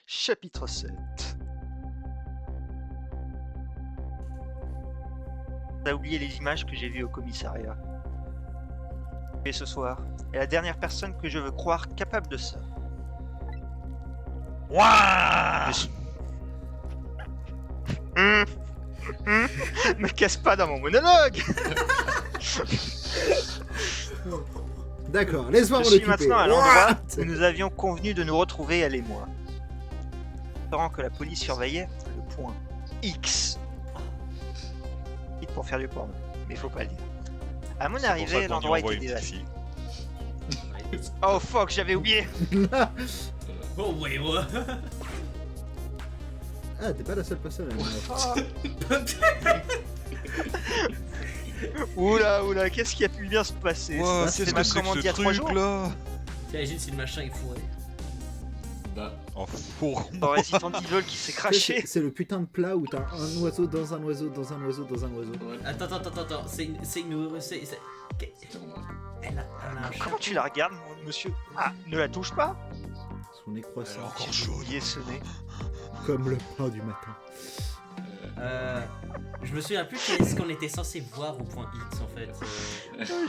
Chapitre 7. T'as oublié les images que j'ai vues au commissariat. Et ce soir est la dernière personne que je veux croire capable de ça. Ouah. Me casse pas dans mon monologue. D'accord, laisse-moi Je m'en suis occuper. maintenant à l'endroit What où nous avions convenu de nous retrouver, elle et moi. Pendant que la police surveillait le point X. Pour faire du porno, mais faut pas le dire. À mon arrivée, l'endroit était dévasté. Oh fuck, j'avais oublié. Oh ouais, ouais. Ah, t'es pas la seule personne à Oula, qu'est-ce qui a pu bien se passer? Wow, C'était qu'est-ce ma que c'est que commande ce il y a 3 jours. truc là? T'imagines si le machin est fourré. Bah, En four. Dans Resident Evil qui s'est craché. C'est le putain de plat où t'as un oiseau dans un oiseau dans un oiseau dans un oiseau. ouais. Attends, c'est une... Elle a un chat. Comment tu la regardes, monsieur? Ah, ne la touche pas. Son nez croissant. Elle est encore J'ai chaude. oublié ce nez. Comme le pain du matin. Je me souviens plus qu'est-ce qu'on était censé voir au point X en fait.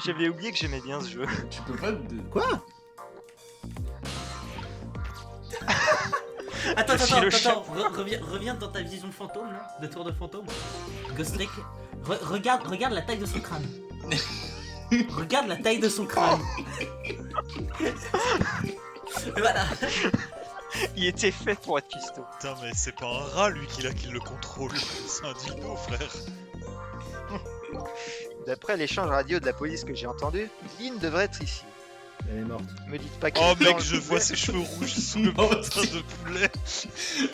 J'avais oublié que j'aimais bien ce jeu. Tu peux pas... Quoi? Attends, Le chat. reviens dans ta vision de fantôme là, de tour de fantôme. Ghost Lake, regarde la taille de son crâne. Regarde la taille de son crâne. Voilà. Il était fait pour être piston. Putain, mais c'est pas un rat lui qui le contrôle. C'est un dino, frère. D'après l'échange radio de la police que j'ai entendu, Lynn devrait être ici. Elle est morte. Me dites pas qu'elle Oh est dans mec, le je poulet. vois ses cheveux rouges sous le Oh, putain de poulet.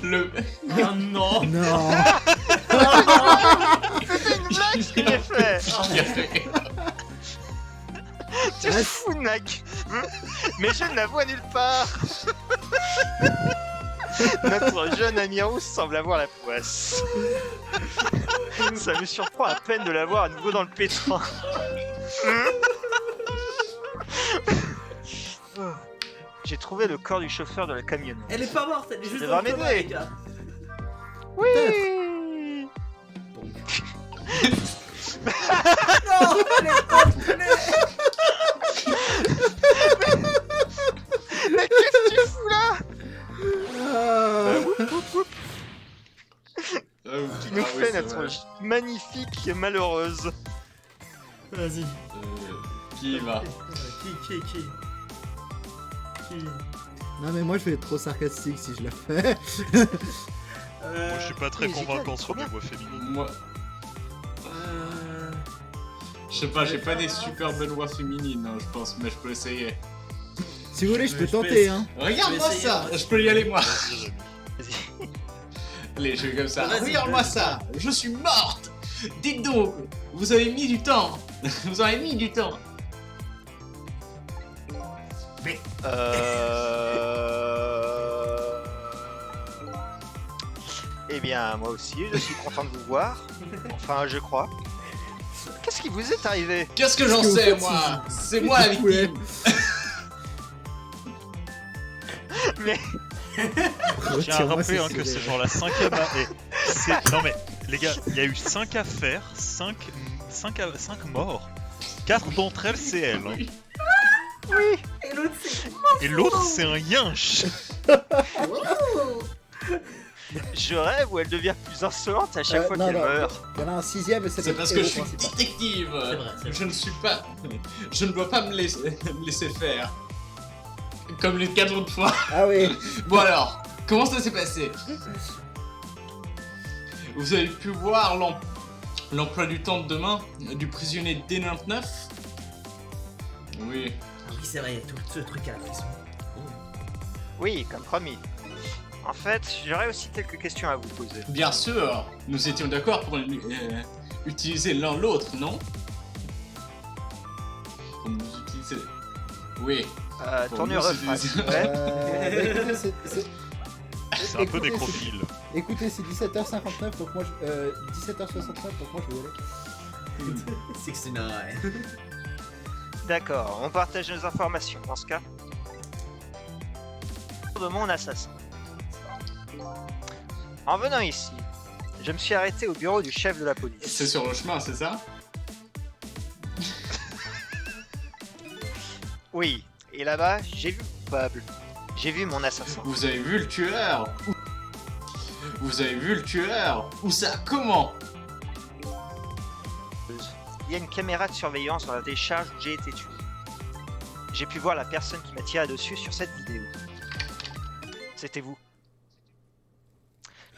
Le... Oh non. Non. C'était une blague ce que j'ai fait. Qui a fait... Tu te fous de ma gueule. Mais je ne la vois nulle part. Notre jeune ami rousse semble avoir la poisse. Ça me surprend à peine de la voir à nouveau dans le pétrin. J'ai trouvé le corps du chauffeur de la camionnette. Elle est pas morte, elle est juste Ça dans va le coma, m'aider. les gars. Oui. Non, elle est pas Mais qu'est-ce que tu fous là? Qui nous fait notre magnifique malheureuse. Vas-y. Qui va? Qui Non mais moi je vais être trop sarcastique si je la fais. Moi je suis pas très mais convaincant c'est sur bien. les voix féminines. Moi... Je sais pas, j'ai pas des super belles voix féminines, hein, je pense, mais je peux essayer. Si vous voulez je peux Je vais tenter essayer. hein. Regarde-moi essayer, ça, moi. je peux y aller moi. Vas-y, Rémi. Vas-y. Allez, je vais comme ça. Vas-y, Regarde-moi vas-y. ça, je suis morte. Dites donc, vous avez mis du temps. Vous avez mis du temps. Eh bien, moi aussi, je suis content de vous voir. Enfin, je crois. Qu'est-ce qui vous est arrivé? Qu'est-ce que j'en Qu'est-ce que sais, vous faites, moi? si- C'est moi la poulet. victime. Mais Je tiens à rappeler que c'est genre la 5ème Non mais, les gars, il y a eu 5 affaires, 5 morts. 4 d'entre elles, c'est elle. Hein. oui. Et l'autre c'est... Et l'autre, c'est un yinche. Je rêve où elle devient plus insolente à chaque fois non, qu'elle non. meurt. Il y en a un sixième et c'est C'est le parce que héros je suis principal. détective. C'est vrai. Je ne suis pas... Je ne dois pas me laisser faire. Comme les 4 autres fois. Ah oui. Bon alors, comment ça s'est passé? Vous avez pu voir l'emploi du temps de demain du prisonnier D99? Oui. Oui, c'est vrai, il y a tout ce truc à la frisson. Oui, comme promis. En fait, j'aurais aussi quelques questions à vous poser. Bien sûr, nous étions d'accord pour utiliser l'un l'autre, non? Pour nous utiliser... Oui. Pour Tournure nous, de c'est phrase, des- s'il vous plaît. Écoutez, C'est un peu écoutez, nécrophile. Écoutez, c'est 17h59, donc moi je... 17h69, donc moi je vais y aller. 69. D'accord, on partage nos informations dans ce cas. De mon assassin. En venant ici, je me suis arrêté au bureau du chef de la police. C'est sur le chemin, c'est ça? Oui, et là-bas, j'ai vu le coupable. J'ai vu mon assassin. Vous avez vu le tueur? Vous avez vu le tueur? Où ça? Comment? Il y a une caméra de surveillance dans la décharge où j'ai été tué. J'ai pu voir la personne qui m'a tiré dessus sur cette vidéo. C'était vous.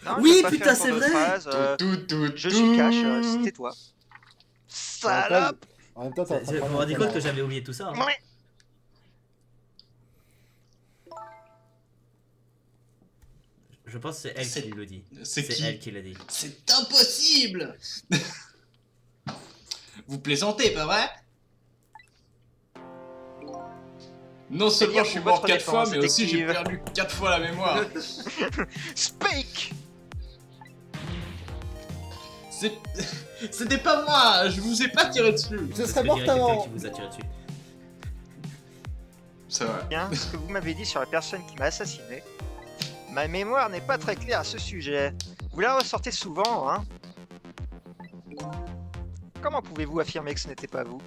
Non, Oui, je vais pas putain, faire c'est une tour de vrai. phrase, Tout, je suis cash, c'était toi. Salope. En même temps, t'es en train de Je me prendre rendais un compte que canard. j'avais oublié tout ça. Hein. Ouais. Je pense que c'est elle C'est- qui le dit. C'est C'est qui? elle qui l'a dit. C'est impossible! Vous plaisantez, pas vrai? Non seulement dire je suis pour mort votre 4 fois, défense, mais aussi j'ai détective. perdu 4 fois la mémoire. Speak. C'était pas moi, je vous ai pas tiré dessus. Je Parce serais que mort dirait quelqu'un avant. qui vous a tiré dessus. C'est vrai. Bien, ce que vous m'avez dit sur la personne qui m'a assassiné. Ma mémoire n'est pas très claire à ce sujet. Vous la ressortez souvent, hein? Comment pouvez-vous affirmer que ce n'était pas vous?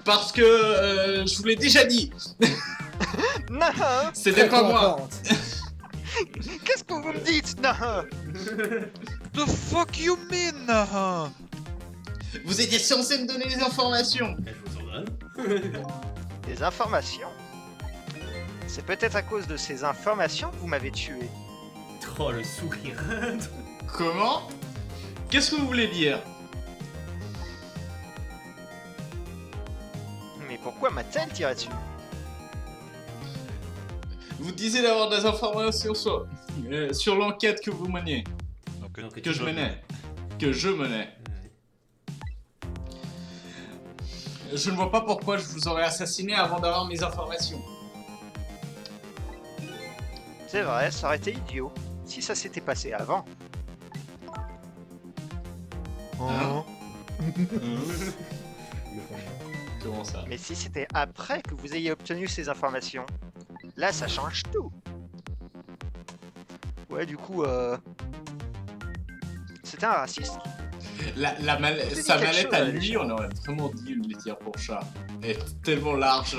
Parce que je vous l'ai déjà dit, Non! c'était pas moi. Qu'est-ce que vous me dites? Non! The fuck you mean? Vous étiez censé me donner des informations. Je vous en donne. Des informations? C'est peut-être à cause de ces informations que vous m'avez tué. Oh, le sourire. Comment? Qu'est-ce que vous voulez dire? Mais pourquoi m'a-t-elle tiré dessus? Vous disiez d'avoir des informations sur l'enquête que vous meniez, Donc, que je menais. Que je menais. Je ne vois pas pourquoi je vous aurais assassiné avant d'avoir mes informations. C'est vrai, ça aurait été idiot. Si ça s'était passé avant. Hein? Comment ça? Mais si c'était après que vous ayez obtenu ces informations, là ça change tout. Ouais, du coup, c'était un raciste. Sa quelque mallette chose, à la lui, légende. on aurait vraiment dit une laitière pour chat. Elle est tellement large.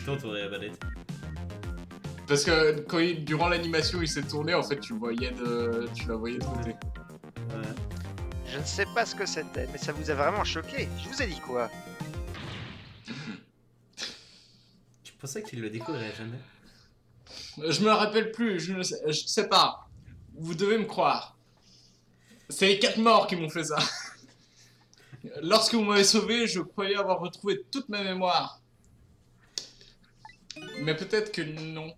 Quand on la manette. Parce que quand durant l'animation il s'est tourné, en fait tu la voyais de côté. Ouais. Je ne sais pas ce que c'était, mais ça vous a vraiment choqué. Je vous ai dit quoi? Tu pensais qu'il le découvrirait jamais? Je me rappelle plus, je sais pas. Vous devez me croire. C'est les 4 morts qui m'ont fait ça. Lorsque vous m'avez sauvé, je croyais avoir retrouvé toute ma mémoire. Mais peut-être que non.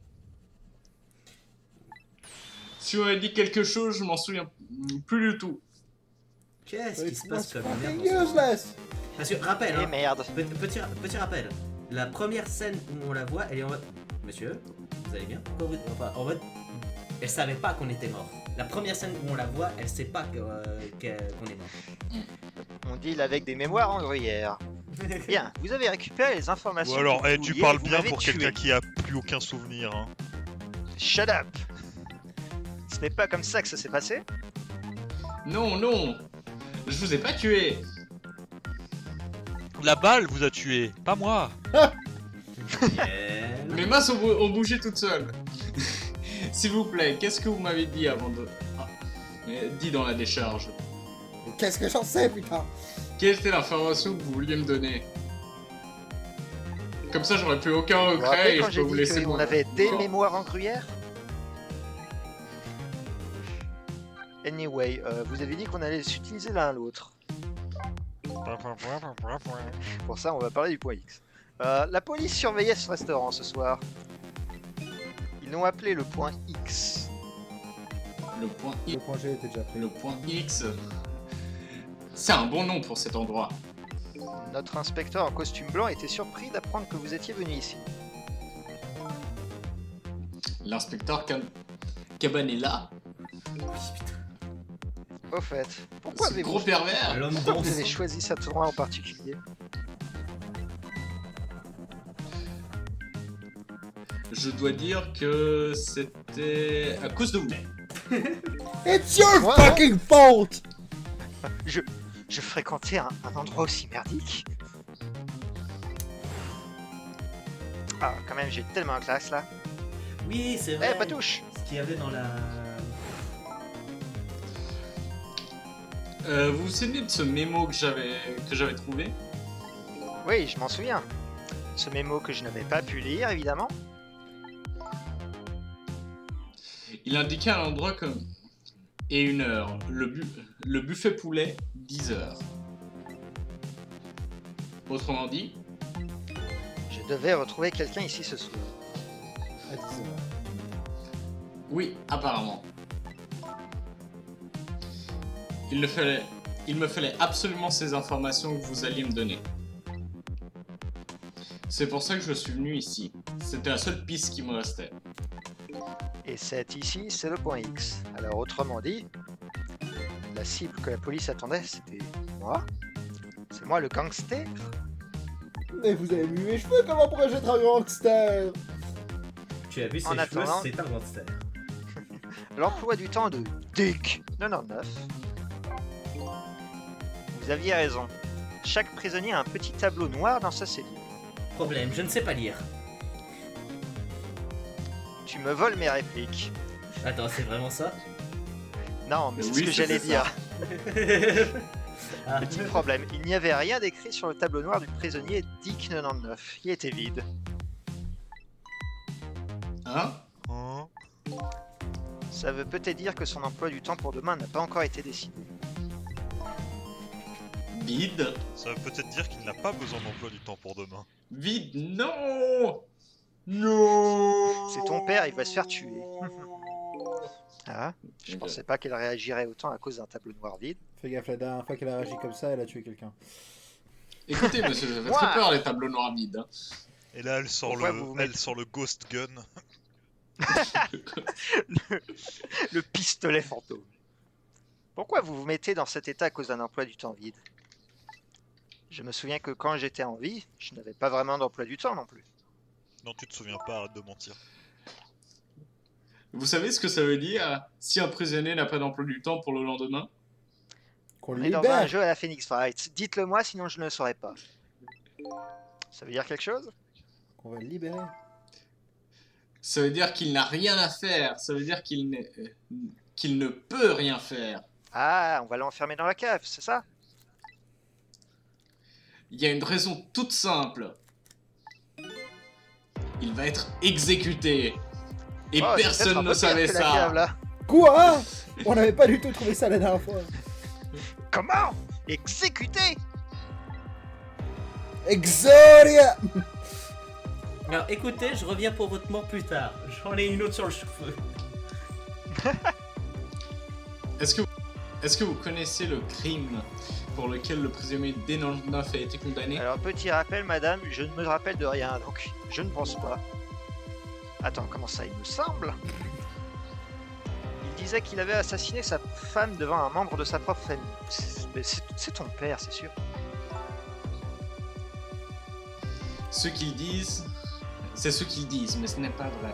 Si vous m'avez dit quelque chose, je m'en souviens plus du tout. Qu'est-ce qui se passe comme Fucking merde? useless. Parce que, rappel, Eh hein, merde. petit rappel. La première scène où on la voit, elle est en mode... Monsieur, vous allez bien? Enfin, en mode... Elle savait pas qu'on était mort. La première scène où on la voit, elle sait pas qu'on est mort. On deal avec des mémoires en gruyère. Bien, vous avez récupéré les informations. Ou alors, que vous tu vouliez parles et vous bien m'avez pour tué. quelqu'un qui a plus aucun souvenir. Hein. Shut up. Ce n'est pas comme ça que ça s'est passé? Non, non. Je vous ai pas tué. La balle vous a tué, pas moi. Yeah. Mes mains ont bougé toutes seules. S'il vous plaît, qu'est-ce que vous m'avez dit avant de... Ah, dit dans la décharge. Qu'est-ce que j'en sais, putain? Quelle était l'information que vous vouliez me donner? Comme ça, j'aurais plus aucun Vous vous rappelez regret et quand je j'ai peux vous dit laisser qu'on mon... avait des mon- mémoires en gruyère? Anyway, vous avez dit qu'on allait s'utiliser l'un à l'autre. Pour ça, on va parler du point X. La police surveillait ce restaurant ce soir. Ils l'ont appelé le point X. Le point Le X. point G était déjà pris. Le point X. C'est un bon nom pour cet endroit. Notre inspecteur en costume blanc était surpris d'apprendre que vous étiez venu ici. L'inspecteur Cabanella. Au fait, pourquoi Ce avez-vous gros pervers. L'homme pourquoi danse. vous avez choisi cet endroit en particulier? je dois dire que c'était à cause de vous. It's your Ouais, fucking fault! Je fréquentais un endroit aussi merdique. Ah, quand même, j'ai tellement la classe là. Oui, c'est Eh, vrai. Patouche! Ce qu'il y avait dans la. Vous vous souvenez de ce mémo que j'avais trouvé? Oui, je m'en souviens. Ce mémo que je n'avais pas pu lire, évidemment. Il indiquait un endroit comme... Et une heure. Le buffet poulet, 10 heures. Autrement dit, Je devais retrouver quelqu'un ici ce soir. À 10 heures. oui, apparemment. Il me fallait absolument ces informations que vous alliez me donner. C'est pour ça que je suis venu ici. C'était la seule piste qui me restait. Et cet ici, c'est le point X. Alors autrement dit, la cible que la police attendait, c'était moi. C'est moi le gangster. Mais vous avez vu mes cheveux, comment pourrais-je être un gangster? Tu as vu ses En cheveux, attendant- c'est un gangster. L'emploi du temps de Dick 99. Vous aviez raison. Chaque prisonnier a un petit tableau noir dans sa cellule. Problème, je ne sais pas lire. Tu me voles mes répliques. Attends, c'est vraiment ça? Non, mais c'est Oui, ce que c'était j'allais ça. dire. Ah. Petit problème, il n'y avait rien d'écrit sur le tableau noir du prisonnier Dick 99. Il était vide. Hein? Hein? Ça veut peut-être dire que son emploi du temps pour demain n'a pas encore été décidé. Vide? Ça veut peut-être dire qu'il n'a pas besoin d'emploi du temps pour demain. Vide? Non! Non! C'est ton père, il va se faire tuer. Ah, je pensais pas qu'elle réagirait autant à cause d'un tableau noir vide. Fais gaffe, la dernière fois qu'elle a réagi comme ça, elle a tué quelqu'un. Écoutez, monsieur, ça fait Moi très peur les tableaux noirs vides. Hein. Et là, elle sort, Pourquoi vous mettez- elle sort le Ghost Gun. Le pistolet fantôme. Pourquoi vous vous mettez dans cet état à cause d'un emploi du temps vide? Je me souviens que quand j'étais en vie, je n'avais pas vraiment d'emploi du temps non plus. Non, tu te souviens pas, arrête de mentir. Vous savez ce que ça veut dire si un prisonnier n'a pas d'emploi du temps pour le lendemain? Qu'on On le est dans un libère! jeu à la Phoenix Wright. Dites-le moi, sinon je ne le saurais pas. Ça veut dire quelque chose? Qu'on va le libérer. Ça veut dire qu'il n'a rien à faire. Ça veut dire qu'il ne peut rien faire. Ah, on va l'enfermer dans la cave, c'est ça? Il y a une raison toute simple. Il va être exécuté. Et Oh, c'est peut-être un personne peu ne pire savait que la cave, ça. là. Quoi? On n'avait pas du tout trouvé ça la dernière fois. Comment? Exécuté? Exodia! Alors écoutez, je reviens pour votre mort plus tard. J'en ai une autre sur le cheveu. Est-ce que vous connaissez le crime pour lequel le prisonnier D99 a été condamné? Alors, petit rappel, madame, je ne me rappelle de rien, donc je ne pense pas. Attends, comment ça, il me semble? Il disait qu'il avait assassiné sa femme devant un membre de sa propre famille. C'est ton père, c'est sûr. Ce qu'ils disent, c'est ce qu'ils disent, mais ce n'est pas vrai.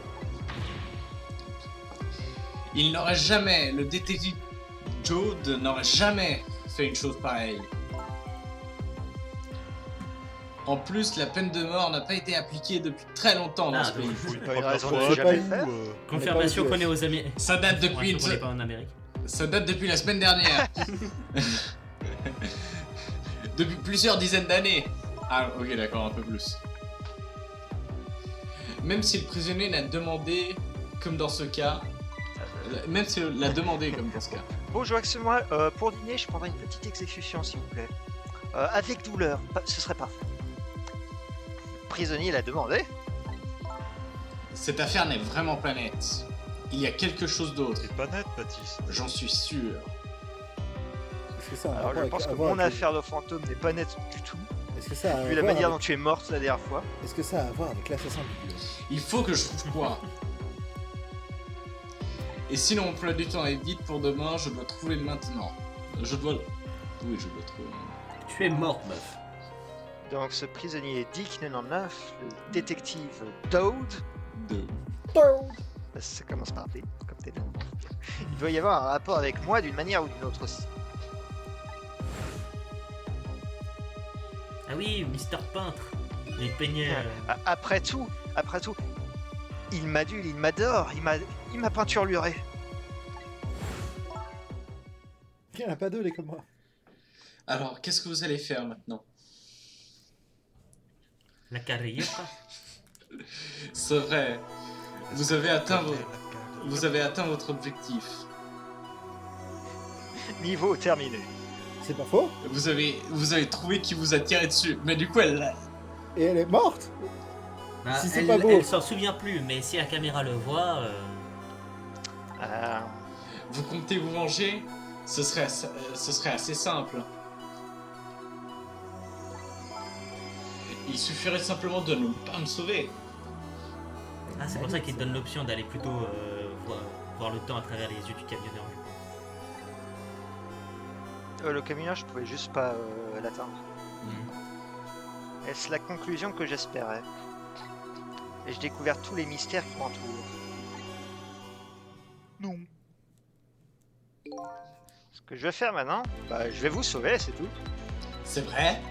Il n'aurait jamais, le détective Jode n'aurait jamais fait une chose pareille. En plus, la peine de mort n'a pas été appliquée depuis très longtemps dans Ah, ce pays. Il faut une Pas une première raison fois, de c'est jamais pas le faire. Confirmation On est pas aux qu'on est aux Amériques. Ça date depuis On n'est pas en Amérique. Ça date depuis la semaine dernière. Depuis plusieurs dizaines d'années. Ah, ok, d'accord, un peu plus. Même si le prisonnier l'a demandé, comme dans ce cas, même s'il l'a demandé, comme dans ce cas. Bonjour, excusez-moi, pour dîner, je prendrai une petite exécution, s'il vous plaît. Avec douleur, ce serait parfait. Le prisonnier l'a demandé. Cette affaire n'est vraiment pas nette. Il y a quelque chose d'autre, T'es pas net, Baptiste. j'en suis sûr. Est-ce que ça a un Alors, rapport je avec- pense que à voir mon avec- affaire de fantôme n'est pas nette du tout, Est-ce que ça a à vu la voir manière avec- dont tu es morte la dernière fois. Est-ce que ça a à voir avec l'assassin du dieu? Il faut que je trouve quoi. Et si mon emploi du temps est vide pour demain, je dois trouver maintenant. Je dois... Oui, je dois trouver. Tu es morte, meuf. Donc, ce prisonnier Dick 99, le détective Dode, 2. Ça commence par P, comme t'es là. Il doit y avoir un rapport avec moi d'une manière ou d'une autre aussi. Ah oui, Mister Peintre. Il peignait. Après tout, il m'adule, il m'adore, il m'a peinturluré. Il n'y en a pas deux, les comme moi. Alors, qu'est-ce que vous allez faire maintenant? La carrière. C'est vrai, vous avez atteint votre objectif. Niveau terminé. C'est pas faux. Vous avez trouvé qui vous a tiré dessus. Mais du coup, elle... Et elle est morte. Bah, Si c'est pas beau. elle s'en souvient plus, mais si la caméra le voit. Vous comptez vous venger? Ce serait assez simple. Il suffirait simplement de ne pas me sauver. Ah, c'est pour ça qu'il te donne l'option d'aller plutôt voir le temps à travers les yeux du camionneur. Le camionneur, je pouvais juste pas l'atteindre. Est-ce la conclusion que j'espérais? Ai-je découvert tous les mystères qui m'entourent? Non. Ce que je vais faire maintenant, bah, je vais vous sauver, c'est tout. C'est vrai?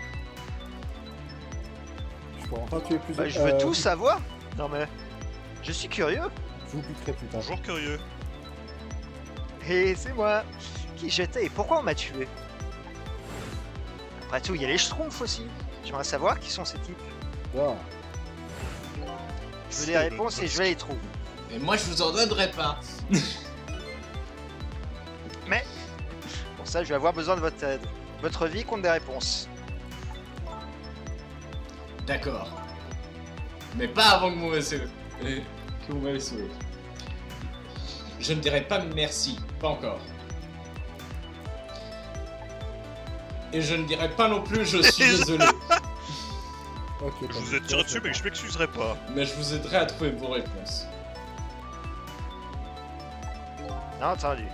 Je pourrais encore tuer plus Bah, je veux tout savoir. Non mais, je suis curieux. Je vous buterai plus tard. Toujours curieux. Et c'est moi. Qui j'étais et pourquoi on m'a tué? Après tout, il y a les Schtroumpfs aussi. J'aimerais savoir qui sont ces types. Wow. Je veux des réponses et je vais les trouver. Mais moi, je vous en donnerai pas. Mais, pour ça, je vais avoir besoin de votre aide. Votre vie compte des réponses. D'accord. Mais pas avant que vous m'avez sauvé. Je ne dirai pas merci. Pas encore. Et je ne dirai pas non plus je suis désolé. Ok. Je vous ai tiré dessus, mais je m'excuserai pas. Mais je vous aiderai à trouver vos réponses. Bien entendu.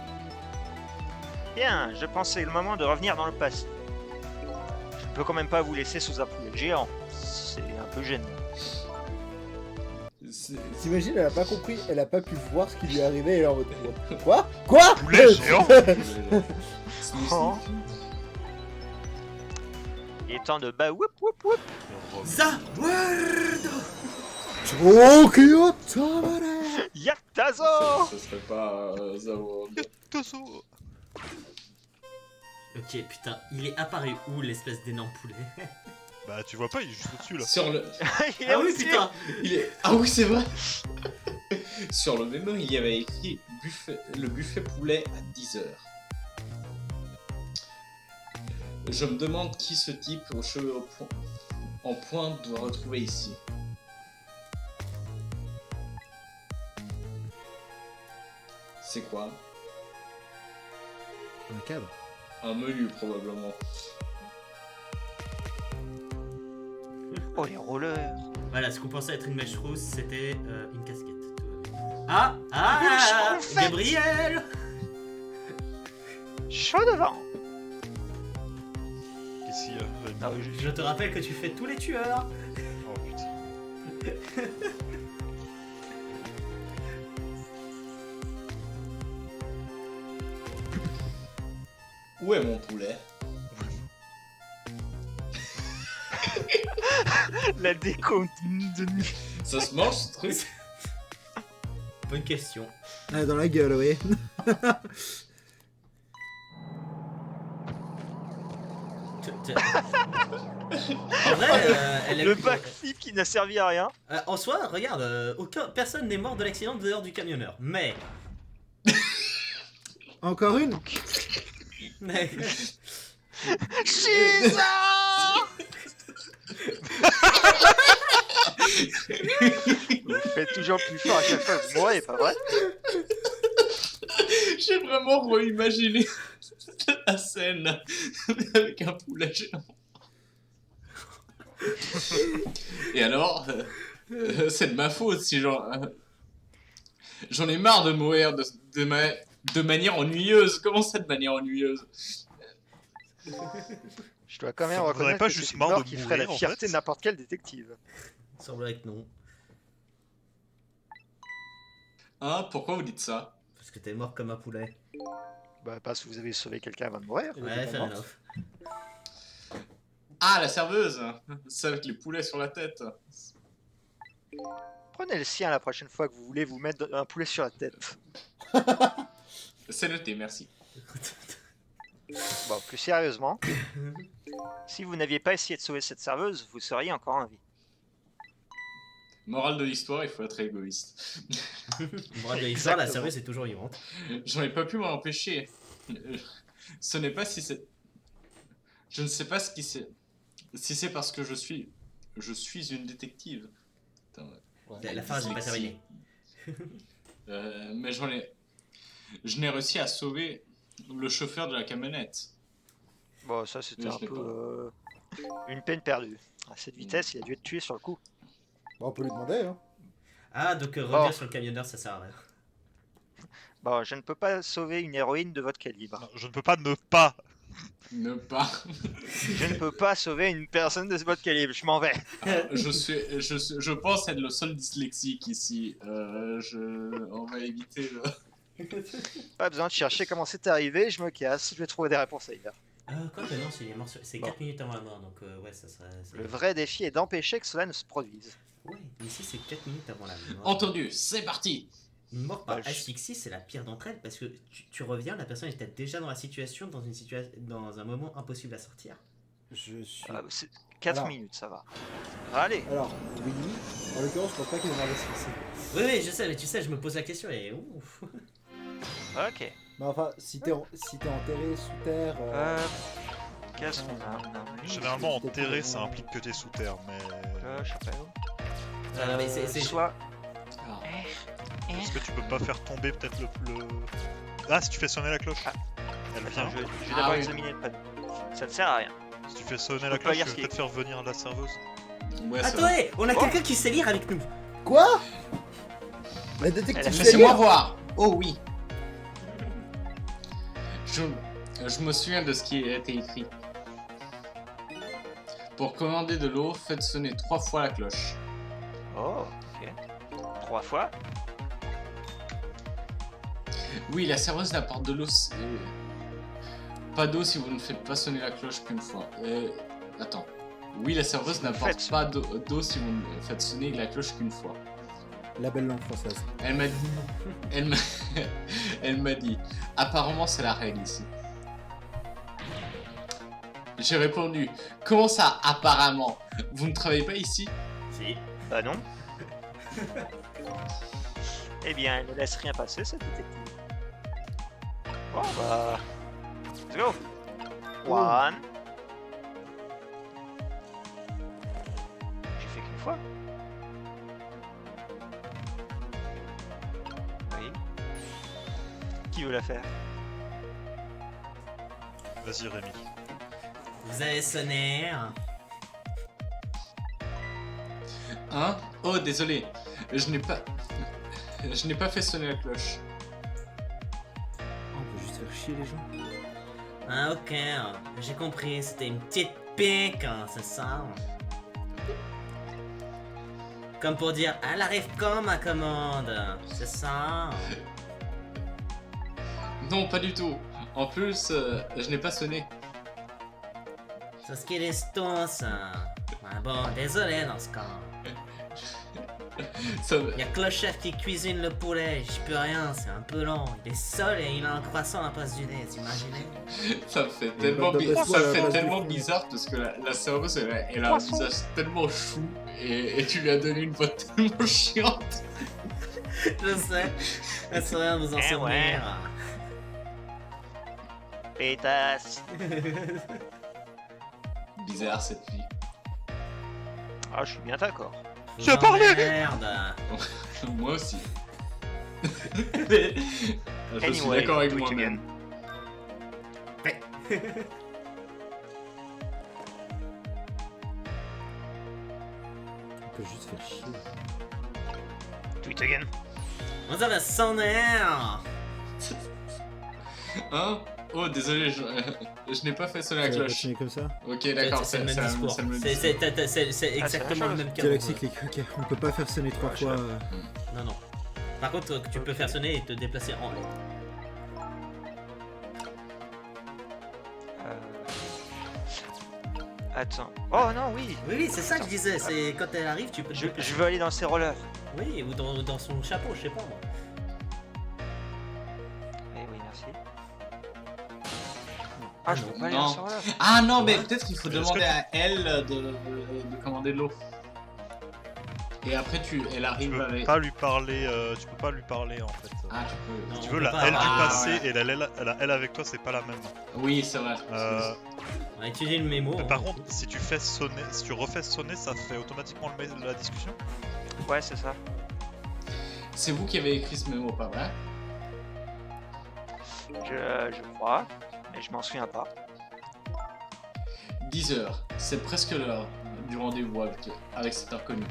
Bien, je pensais le moment de revenir dans le passé. Je ne peux quand même pas vous laisser sous un poulet géant. C'est un peu gênant. T'imagines, elle a pas compris, elle a pas pu voir ce qui lui est arrivé et elle est en mode quoi? Quoi? Poulet géant. Oh. Il est temps de bah whoop whoop whoop. Zawardo. Tokyo Tabare. Yaktazo. Ce serait pas Zaward. Tozo. Ok, putain, il est apparu où l'espèce d'énorme poulet? Bah tu vois pas, il est juste au-dessus là. Sur le... Il est Ah oui, aussi- putain. Ah oui, c'est vrai. Sur le mémo, il y avait écrit le buffet poulet à 10h. Je me demande qui ce type aux cheveux en pointe doit retrouver ici. C'est quoi? Un cadre. Un menu probablement. Oh les rollers. Voilà, ce qu'on pensait être une mèche rousse, c'était une casquette. Ah, Une schtroumpfette. Gabriel. Chaud devant. Qu'est-ce qu'il y a Ah oui, Je te rappelle que tu fais tous les tueurs. Oh putain. Où est mon poulet? La déco de Ça se mange ce truc? Bonne question. Ah, dans la gueule, oui. En vrai, elle Le backflip qui n'a servi à rien. En soi, regarde, personne n'est mort de l'accident dehors du camionneur. Mais. Encore une? Shiza. Vous faites toujours plus fort à chaque fois que vous mourrez, pas vrai? J'ai vraiment reimaginé la scène avec un poulet géant. Et alors, c'est de ma faute si j'en ai marre de mourir de manière ennuyeuse. Comment ça de manière ennuyeuse? Je dois quand même Vous en avez reconnaître pas que juste c'est une marre mort de qui ferait la mourir, en fierté fait de n'importe quel détective. Il semblerait que non. Hein, pourquoi vous dites ça? Parce que t'es mort comme un poulet. Bah, parce que vous avez sauvé quelqu'un avant de mourir. Ouais, fair enough. Ah, la serveuse! Celle avec les poulets sur la tête. Prenez le sien la prochaine fois que vous voulez vous mettre un poulet sur la tête. C'est noté, merci. Bon, plus sérieusement, si vous n'aviez pas essayé de sauver cette serveuse, vous seriez encore en vie. Morale de l'histoire, il faut être égoïste. Morale de l'histoire, la Exactement. serveuse est toujours vivante. J'en ai pas pu m'en empêcher. Ce n'est pas si c'est... Je ne sais pas ce qui c'est... Si c'est parce que je suis une détective. Putain, ouais. La phrase n'est pas terminée. Mais je n'ai réussi à sauver le chauffeur de la camionnette. Bon, ça c'était Mais un je l'ai peu une peine perdue. À cette vitesse, il a dû être tué sur le coup. Bon, on peut lui demander, hein. Ah, donc revenir Oh. sur le camionneur, ça sert à rien. Bon, je ne peux pas sauver une héroïne de votre calibre. Non, je ne peux pas ne pas. Ne pas. Je ne peux pas sauver une personne de votre calibre, je m'en vais. Je pense être le seul dyslexique ici. On va éviter le... Pas besoin de chercher comment c'est arrivé, je me casse, je vais trouver des réponses ailleurs. Quoi que non, il est mort c'est Bon. 4 minutes avant la mort, donc ouais, ça serait... Le vrai défi est d'empêcher que cela ne se produise. Ouais, mais ici c'est 4 minutes avant la mort. Entendu, c'est parti. Une mort par Bah, je- asphyxie, c'est la pire d'entre elles, parce que tu reviens, la personne était déjà dans la situation, dans un moment impossible à sortir. Je suis... Ah, 4 Alors. minutes, ça va. Allez, Alors, oui, en l'occurrence, je pense pas qu'il ait mort d'asphyxie. Oui, oui, je sais, mais tu sais, je me pose la question et ouf. ok. Mais enfin, si t'es enterré sous terre... Qu'est-ce qu'on a? On a un Généralement, enterrer, ça implique que t'es sous terre, mais. je sais pas où. Ah, mais c'est- Soit... Ah. Est-ce que tu peux pas faire tomber peut-être le. Ah, si tu fais sonner la cloche. Ah. Elle Attends, vient. je vais Ah d'abord oui. examiner le panneau. Ça ne sert à rien. Si tu fais sonner peux la pas cloche, lire tu ce peux qui est peut-être faire venir la serveuse. Ouais, ça va. Attendez, on a Oh. quelqu'un qui sait lire avec nous. Quoi? La Elle a détective fait- sait Laissez-moi lire. voir. Oh oui. Je me souviens de ce qui a été écrit. Pour commander de l'eau, faites sonner 3 fois la cloche. Oh, ok. 3 fois. Oui, la serveuse n'apporte de l'eau. Pas d'eau si vous ne faites pas sonner la cloche qu'une fois. Attends. Oui, la serveuse Si vous n'apporte faites- pas d'eau si vous ne faites sonner la cloche qu'une fois. La belle langue française. Elle m'a dit. Elle m'a dit. Apparemment, c'est la règle ici. J'ai répondu. Comment ça, apparemment? Vous ne travaillez pas ici? Si. Bah non. Eh bien, elle ne laisse rien passer, cette détective. Bon, bah... Let's go. One. J'ai fait qu'une fois. Oui. Qui veut la faire? Vas-y, Rémi. Vous avez sonné. Hein? Oh, désolé. Je n'ai pas fait sonner la cloche. On peut juste faire chier les gens. Ah ok, j'ai compris, c'était une petite pique, hein, c'est ça. Comme pour dire, elle arrive quand ma commande, c'est ça. Non, pas du tout. En plus, je n'ai pas sonné. C'est ce qu'ils disent tous. Ah bon, désolé dans ce cas. Ça, Y'a que le chef qui cuisine le poulet, j'y peux rien, c'est un peu lent. Il est seul et il a un croissant à la place du nez, vous imaginez? ça me fait Et tellement, une boîte de ça pastille à me la fait place tellement du fond. bizarre parce que la serveuse, elle a un Poisson. visage tellement chou et tu lui as donné une voix tellement chiante. Je sais, elle serait rien de vous en Eh souvenir. ouais. Pétasse. Bizarre cette fille. Ah, je suis bien d'accord. Je J'ai parlé. Merde. Moi aussi. Je suis Anyway, d'accord avec do it moi-même. On peut juste faire chier. Do it again. Vous avez sonné. Hein? Oh, désolé, je n'ai pas fait sonner la Ça va cloche. continuer comme ça? Ok, d'accord, C'est le même discours. c'est le même C'est discours. exactement le chose. même cas. Galaxy Click, ok. On peut pas faire sonner 3 Ouais, fois. je Non, non. Par contre, tu peux faire sonner et te déplacer en l'air. Attends. Oh non, oui. Oui, c'est ça que je disais. C'est quand elle arrive, tu peux te Je déplacer. veux aller dans ses rollers. Oui, ou dans son chapeau, je sais pas moi. Eh oui, merci. Ah, je peux pas aller Non. dans ses rollers. Ah non, mais Ouais. peut-être qu'il faut Est-ce demander que- à elle de commander de l'eau. Et après, elle Tu arrive peux avec. pas lui parler, tu peux pas lui parler en fait. Ah, tu peux. Non. Si tu on veux, peut la pas L du avoir- passé ouais. et la L avec toi, c'est pas la même. Oui, c'est vrai. On va utiliser le mémo. Mais hein. par contre, si tu refais sonner, ça fait automatiquement la discussion. Ouais, c'est ça. C'est vous qui avez écrit ce mémo, pas vrai? Je crois. Mais je m'en souviens pas. 10h, c'est presque l'heure du rendez-vous avec cet inconnu.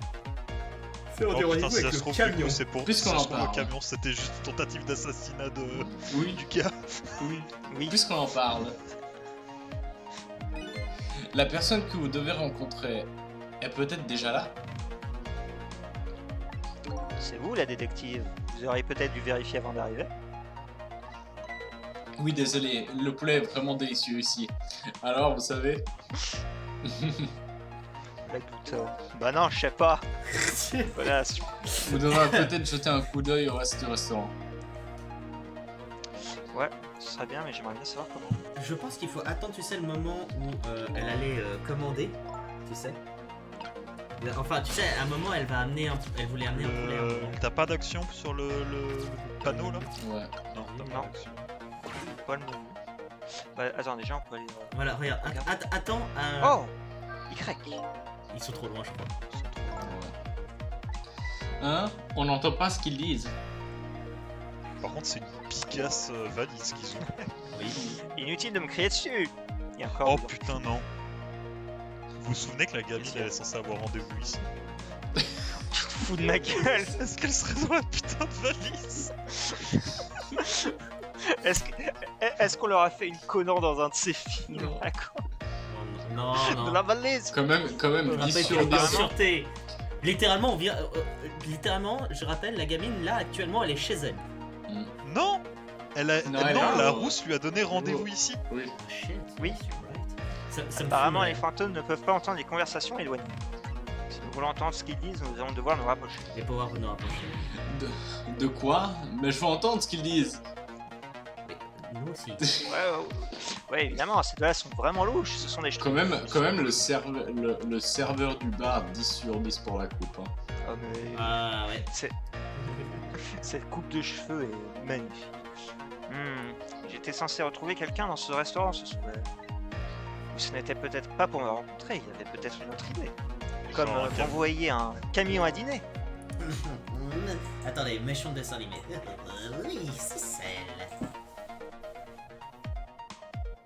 C'est Oh putain, si ça se trouve, du coup, c'est pour. Puisqu'on si ça en se trouve, le parle. camion, c'était juste une tentative d'assassinat Oui, du gars. oui. Oui. Puisqu'on en parle, la personne que vous devez rencontrer est peut-être déjà là. C'est vous la détective. Vous auriez peut-être dû vérifier avant d'arriver. Oui, désolé, le poulet est vraiment délicieux ici. Alors, vous savez, La doute. Bah non, je sais pas. Voilà. vous devrez peut-être jeter un coup d'œil au reste du restaurant. Ouais, ce serait bien, mais j'aimerais bien savoir comment. Je pense qu'il faut attendre, tu sais, le moment où elle allait commander, tu sais. Enfin, tu sais, à un moment, elle voulait amener un poulet. à un moment. T'as pas d'action sur le panneau là? Ouais. Non, t'as Non. pas d'action. Pas le menu. Bah attends, déjà on peut aller. Voilà, regarde, attends. Oh Y. Ils sont trop loin, je crois. Hein? On n'entend pas ce qu'ils disent. Par contre, c'est une picasse valise qu'ils ont. Oui. Inutile de me crier dessus. Il y a encore. Oh dedans. putain, non. Vous vous souvenez que la gamine elle est censée avoir rendez-vous ici? Fous de ma gueule. Est-ce qu'elle serait dans la putain de valise? Est-ce qu'on leur a fait une Conan dans un de ces films Non. D'accord. Non, non. De la valise. Quand même, On 10 rappelle sur qu'il y a 10. de sûreté. Littéralement, littéralement, je rappelle, la gamine là actuellement, elle est chez elle. Non! Non, elle est- la rousse lui a donné rendez-vous ici. Oui. Oh, shit. Oui. yes, you're right. Ça me Apparemment, fout les mal. fantômes ne peuvent pas entendre les conversations éloignées. Si nous voulons entendre ce qu'ils disent, nous allons devoir nous rapprocher. Les pouvoirs vont nous rapprocher. De quoi? Mais je veux entendre ce qu'ils disent. Nous aussi. Ouais, évidemment, ces deux-là sont vraiment louches. Ce sont des Quand même le serveur du bar, 10 sur 10 pour la coupe. Hein. Oh, mais Ah ouais. cette coupe de cheveux est magnifique. J'étais censé retrouver quelqu'un dans ce restaurant ce soir. Ou ce n'était peut-être pas pour me rencontrer, il y avait peut-être une autre idée. Comme Genre un camion. envoyer un camion à dîner. Attendez, méchant dessin animé. Oui, c'est celle.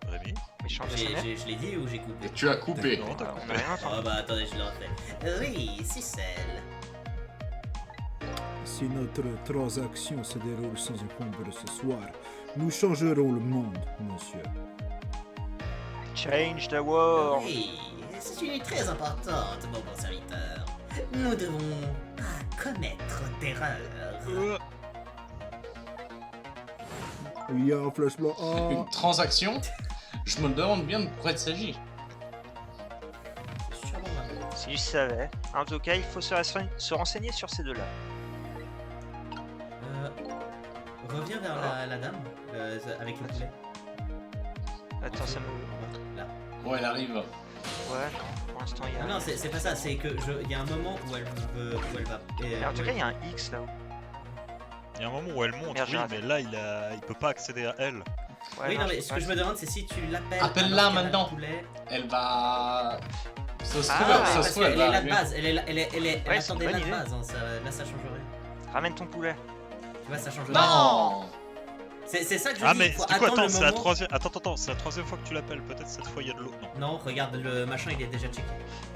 Rémi? Méchant de sa mère. Je l'ai dit ou j'ai coupé? Et tu as coupé. Non, t'as On n'a rien entendu. Oh bah attendez, je le refais. Oui, c'est celle. Si notre transaction se déroule sans encombre ce soir, nous changerons le monde, monsieur. Change the world. Oui, c'est une nuit très importante, mon bon serviteur. Nous devons pas commettre d'erreur. Il y a un flash blanc. Une Ah, transaction? Je me demande bien de quoi il s'agit. C'est sûrement ma bête. Si je savais. En tout cas, il faut se renseigner sur ces deux-là. Reviens vers la dame avec le poulet. Attends, ça me. Là. Ouais, elle arrive. Ouais, non, pour l'instant, il y a. Ah non, c'est pas ça, c'est que il y a un moment où elle va. Mais en tout cas, il y a un X là-haut. Il y a un moment où elle monte, Merde, oui, j'ai raté. mais là il peut pas accéder à elle. Ouais, Oui, non, je mais sais ce que pas. je me demande, c'est si tu l'appelles. Appelle-la alors qu'elle a le maintenant. poulet. Elle va. Ça se Ah, trouve, ouais, ça Parce se trouve, qu'elle elle est va là de arriver. base, elle Ouais, c'est attendait une là bonne de idée. base, hein, là ça change rien. Ramène ton poulet. Tu vois, ça change rien. Non! C'est ça que je Ah dis, mais il faut du coup attendre attends, le c'est la moment. troisième. Attends, c'est la troisième fois que tu l'appelles. Peut-être cette fois il y a de l'eau. Non. Non, regarde, le machin il est déjà checké.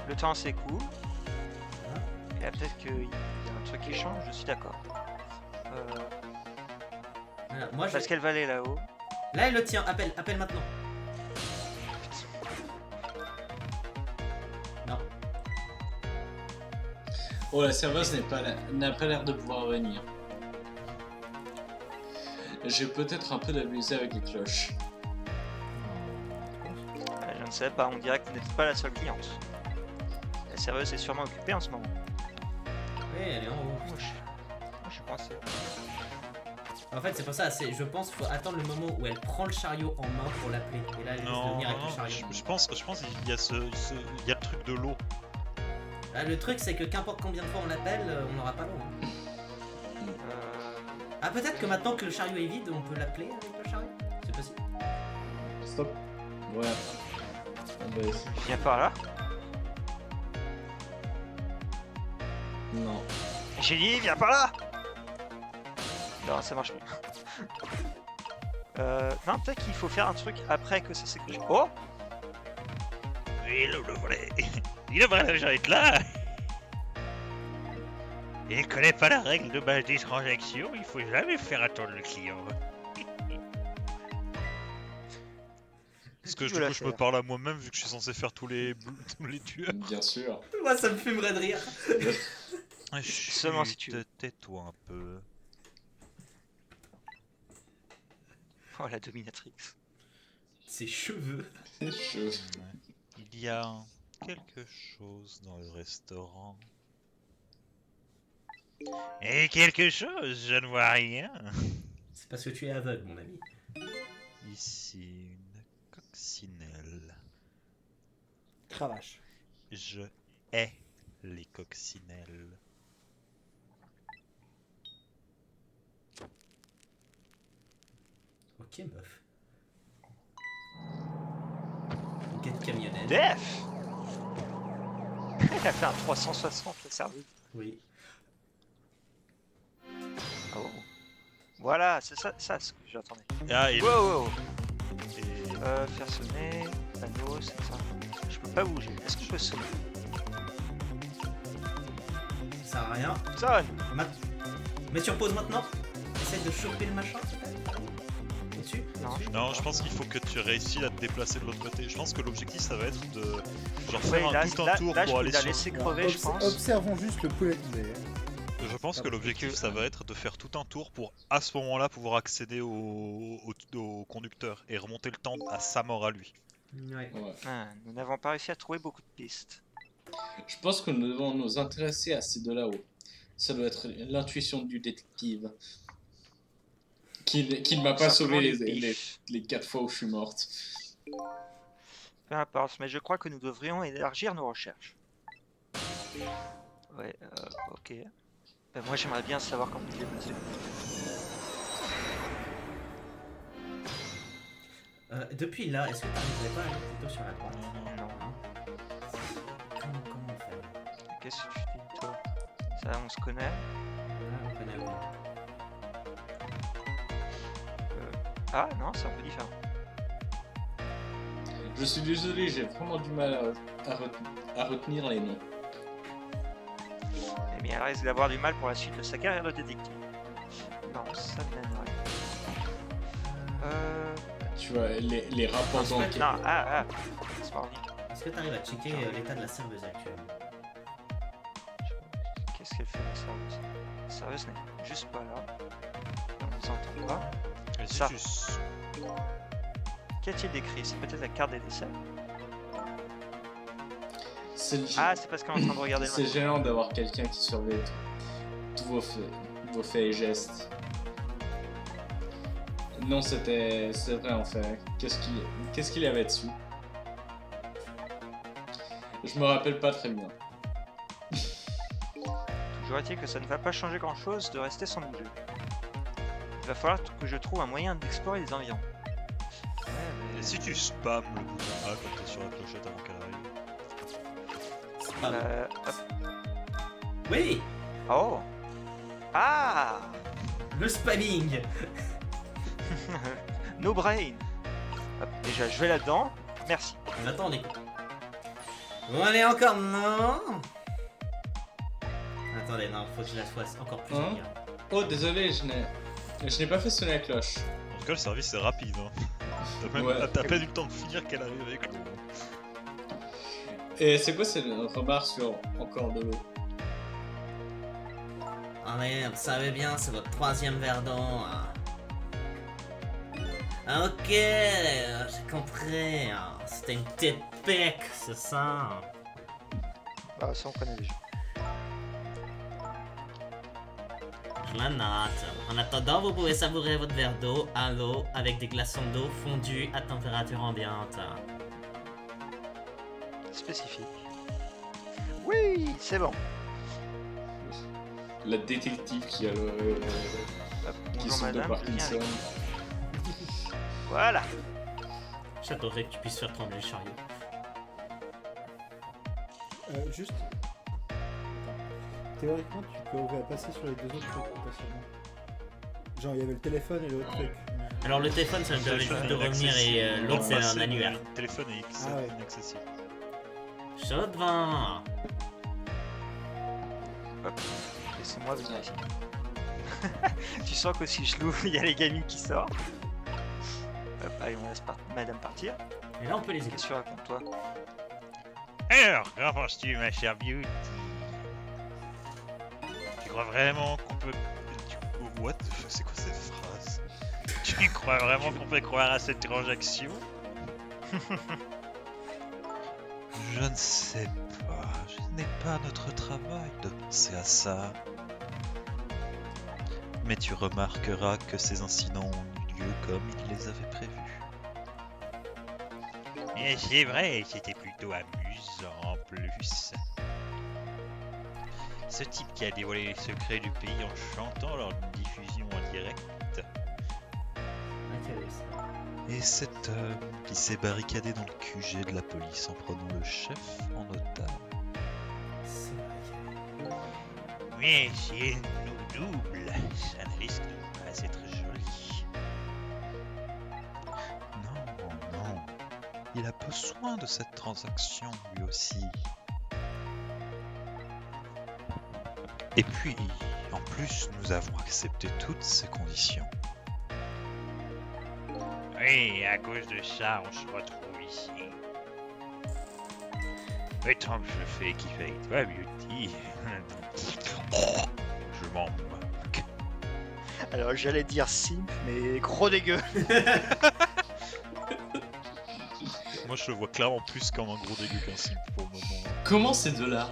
Le temps s'écoule. Et là, peut-être qu'il y a un truc qui change, je suis d'accord. Voilà, moi, Parce qu'elle va aller là-haut. Là, elle le tient, appelle maintenant. Non. Oh, la serveuse n'a pas l'air de pouvoir venir. j'ai peut-être un peu abusé avec les cloches. Je ne sais pas, on dirait que vous n'êtes pas la seule cliente. La serveuse est sûrement occupée en ce moment. Oui, elle est en haut. Moi, je suis coincé. En fait, c'est pour ça, je pense qu'il faut attendre le moment où elle prend le chariot en main pour l'appeler. Et là, elle risque de Non, venir avec le non, chariot. je pense qu'il y a il y a le truc de l'eau. Ah, le truc, c'est que qu'importe combien de fois on l'appelle, on n'aura pas l'eau. Hein. Ah, peut-être que maintenant que le chariot est vide, on peut l'appeler avec le chariot. C'est possible. Stop. Ouais. On va essayer. Viens par là. Non. J'ai dit, viens par là. Non, ça marche plus. Non, peut-être qu'il faut faire un truc après que ça s'écrit. Oh. Oui, il devrait déjà être là. Il connaît pas la règle de base des transactions, il faut jamais faire attendre le client. Parce que Tu du veux la coup je me faire. parle à moi-même vu que je suis censé faire tous les tueurs. Bien sûr. Moi, ça me fumerait de rire. Seulement si tu veux. Tais-toi un peu. Oh, la dominatrix. Ses cheveux. C'est chaud. Il y a quelque chose dans le restaurant. Et quelque chose, je ne vois rien. C'est parce que tu es aveugle, mon ami. Ici, une coccinelle. Cravache. Je hais les coccinelles. Ok, meuf. Quête camionnette. Def. Elle a fait un 360 le cerveau. Oui. Oh. Voilà, c'est ça ce que j'attendais. Ah, et, Wow, wow. et- Faire sonner, panneau, c'est ça. Je peux pas bouger. Est-ce que je peux sonner? Ça sert à rien. Sonne. Mets sur pause maintenant. Essaye de choper le machin, peut-être. Au-dessus. Non, Au-dessus. Non, je pense qu'il faut que tu réussisses à te déplacer de l'autre côté. Je pense que l'objectif ça va être de genre Ouais, faire là, tout un là, tour là, je pour peux aller la sur. laisser crever, je pense. Observons juste le poulet. Je pense que l'objectif ça va être de faire tout un tour pour à ce moment-là pouvoir accéder au conducteur et remonter le temps à sa mort à lui. Ouais. Ouais. Ah, nous n'avons pas réussi à trouver beaucoup de pistes. Je pense que nous devons nous intéresser à ces deux là-haut. Ça doit être l'intuition du détective. Qui ne m'a pas Simplement sauvé du pif. les 4 fois où je suis morte. Peu importe, mais je crois que nous devrions élargir nos recherches. Ouais, ok. Ben, moi j'aimerais bien savoir comment se déplacer. Depuis là, est-ce que t'arriverais pas à aller plutôt sur la droite? Non. Comment on fait? Qu'est-ce que tu dis toi? Ça on se connaît. Là, on connaît où? Ah non, c'est un peu différent. Je suis désolé, j'ai vraiment du mal à retenir les noms. Eh bien, elle risque d'avoir du mal pour la suite de sa carrière de détective. Non, ça ne mène à rien. Tu vois, les rapports Non, d'enquête. c'est pas revenir. Est-ce que t'arrives à checker l'état de la serveuse actuelle? Qu'est-ce qu'elle fait la serveuse? La serveuse n'est juste pas là. On nous entend pas. Et si Ça. tu- Qu'y a-t-il d'écrit? C'est peut-être la carte des desserts? C'est Ah, c'est parce qu'on est en train de regarder le c'est match. gênant d'avoir quelqu'un qui surveille tous vos faits et gestes. Non, c'est vrai en fait. Qu'est-ce qu'il y avait dessus? Je me rappelle pas très bien. Toujours est-il que ça ne va pas changer grand-chose de rester sans bouger. Il va falloir que je trouve un moyen d'explorer les environs. Ouais, mais... Et si tu spams le bouton A quand t'es sur la clochette avant qu'elle arrive? Hop. Oui! Oh! Ah! Le spamming! No brain! Hop, déjà, je vais là-dedans. Merci. Attends, on écoute. Bon, allez, encore non! Attendez, non, faut que je la fasse encore plus Hein? bien. Oh, désolé, je n'ai pas fait sonner la cloche. En tout cas, le service est rapide. Hein. Ouais. T'as pas eu le temps de finir qu'elle arrive avec l'eau. Et c'est quoi cette remarque sur encore de l'eau? Ah mais vous savez bien, c'est votre troisième verre d'eau. Hein. Ok, j'ai compris. C'était une petite pique, c'est ça. Bah, ça, on connaît déjà. Je la note. En attendant, vous pouvez savourer votre verre d'eau à l'eau avec des glaçons d'eau fondus à température ambiante. Spécifique. Oui, c'est bon. La détective qui a le. Hop, qui bonjour souffre de madame, je viens Parkinson. avec. Voilà. J'adorerais que tu puisses faire trembler le chariot. Juste. Attends. Théoriquement, tu peux passer sur les deux autres trucs potentiellement. Genre, il y avait le téléphone et l'autre truc. Alors le téléphone, ça me permet juste de revenir et l'autre, c'est un annuaire. Le téléphone est Ah ouais. inaccessible. Chaud devant. Hop. Laissez-moi venir ici. Tu sens que si je l'ouvre, il y a les gamines qui sortent. Hop, allez, on laisse madame partir. Et là, on peut les aider. Qu'est-ce que tu racontes, toi? Alors, qu'en penses-tu, ma chère Beauty? Tu crois vraiment qu'on peut... What the fuck, c'est quoi cette phrase? Tu crois vraiment qu'on peut croire à cette transaction? Je ne sais pas. Ce n'est pas notre travail de penser à ça. Mais tu remarqueras que ces incidents ont eu lieu comme ils les avaient prévus. Et c'est vrai, c'était plutôt amusant en plus. Ce type qui a dévoilé les secrets du pays en chantant lors d'une diffusion en direct. Et cet homme qui s'est barricadé dans le QG de la police en prenant le chef en otage. Mais si il nous double, ça ne risque de pas être joli. Non. Il a besoin de cette transaction lui aussi. Et puis, en plus, nous avons accepté toutes ces conditions. Oui, à cause de ça, on se retrouve ici. Mais tant que je fais kiffer avec toi, Beauty, je m'en moque. Alors, j'allais dire simp, mais gros dégueu. Moi, je le vois clairement plus comme un gros dégueu qu'un simp pour le moment. Comment ces deux-là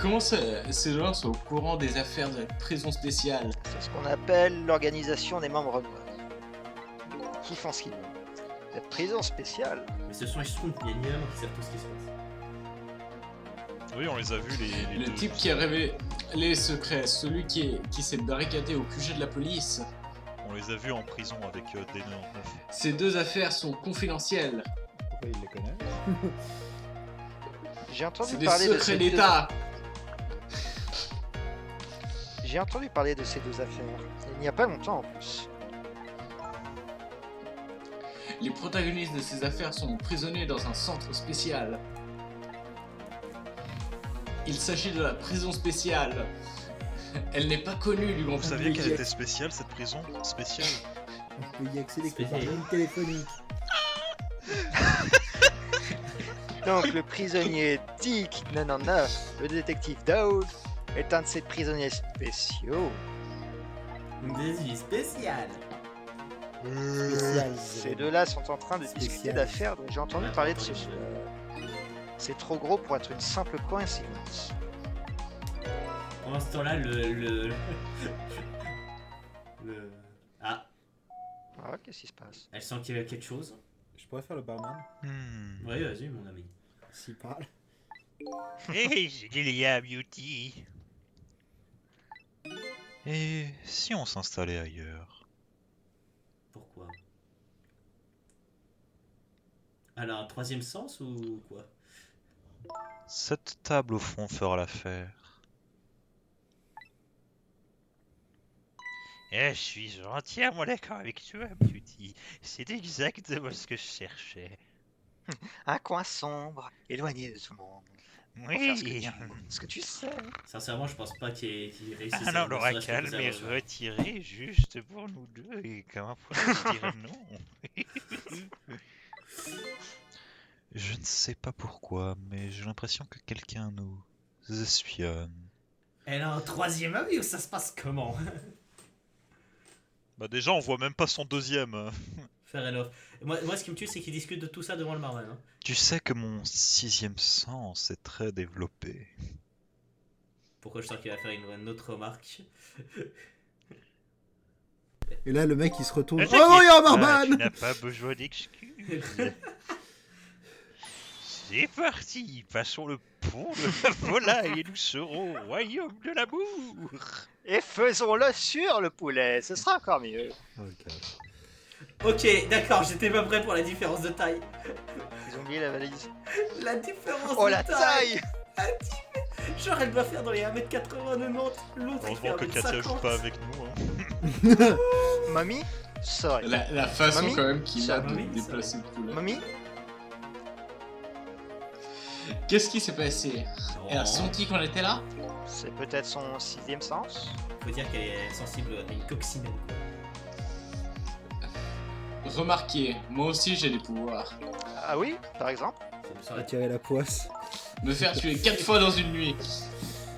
Comment ces deux-là sont au courant des affaires de la prison spéciale? C'est ce qu'on appelle l'organisation des membres noirs. Qui font ce qu'ils veulent. La prison spéciale. Mais ce sont les Schtroumpfs, il y a ni un qui savent tout ce qui se passe. Oui, on les a vus, les Le deux. type qui a révélé les secrets, celui qui s'est barricadé au QG de la police. On les a vus en prison avec D99. Ces deux affaires sont confidentielles. Pourquoi il les connaît? J'ai entendu C'est des parler de secrets ces d'État. J'ai entendu parler de ces deux affaires. Il n'y a pas longtemps en plus. Les protagonistes de ces affaires sont emprisonnés dans un centre spécial. Il s'agit de la prison spéciale. Elle n'est pas connue du grand Vous saviez public. qu'elle était spéciale, cette prison spéciale? On peut y accéder que C'est par fait. ligne téléphonique. Donc le prisonnier Dick 99, le détective Dowd, est un de ces prisonniers spéciaux. Des vies spéciales. Spécial. Ces deux-là sont en train de discuter Spécial. d'affaires dont j'ai entendu parler de ce soir. C'est trop gros pour être une simple coïncidence. Pendant ce temps-là, le... Ah, Ah, qu'est-ce qui se passe? elle sent qu'il y a quelque chose. Je pourrais faire le barman Oui, vas-y, mon ami. s'il parle. Hey, il y a Beauty. Et si on s'installait ailleurs? Pourquoi? Alors, un troisième sens ou quoi? Cette table au fond fera l'affaire. Je suis entièrement d'accord avec toi, Beauty. C'est exactement ce que je cherchais. Un coin sombre, éloigné de tout le monde. Pour faire ce que tu sais. Sincèrement, je pense pas qu'il réussisse Un à endroit ne serait-ce que calme vous et avoir. retiré juste pour nous deux. Et comment pourrais-je dire non? Je ne sais pas pourquoi, mais j'ai l'impression que quelqu'un nous espionne. Elle a un troisième œil ou ça se passe comment? Bah déjà, on voit même pas son deuxième. Fair enough. Moi, ce qui me tue, c'est qu'ils discutent de tout ça devant le barman. Hein. Tu sais que mon 6e sens est très développé. Pourquoi je sens qu'il va faire une autre remarque. Et là, le mec, il se retourne. Ne Oh non, il y a un t'inquiète pas, barman. Tu n'as pas besoin d'excuses. C'est parti, passons le pont de la volaille et nous serons au royaume de l'amour. Et faisons-le sur le poulet, ce sera encore mieux. Ok, d'accord, j'étais pas prêt pour la différence de taille. Ils ont oublié la valise. La différence Oh de la taille! Genre, elle doit faire dans les 1m80, 90. L'autre, il fait Heureusement que Katia 1m50. joue pas avec nous. Hein. Mamie? Sorry. La façon Mamie, quand même qu'il a de mamie, déplacer le poulet. Mamie? Qu'est-ce qui s'est passé? Non. Elle a senti qu'on était là? C'est peut-être son 6e sens? Faut dire qu'elle est sensible à une coccinelle. Remarquez, moi aussi j'ai des pouvoirs. Ah oui, par exemple? Ça me Attirer la poisse. Me faire tuer 4 fois dans une nuit.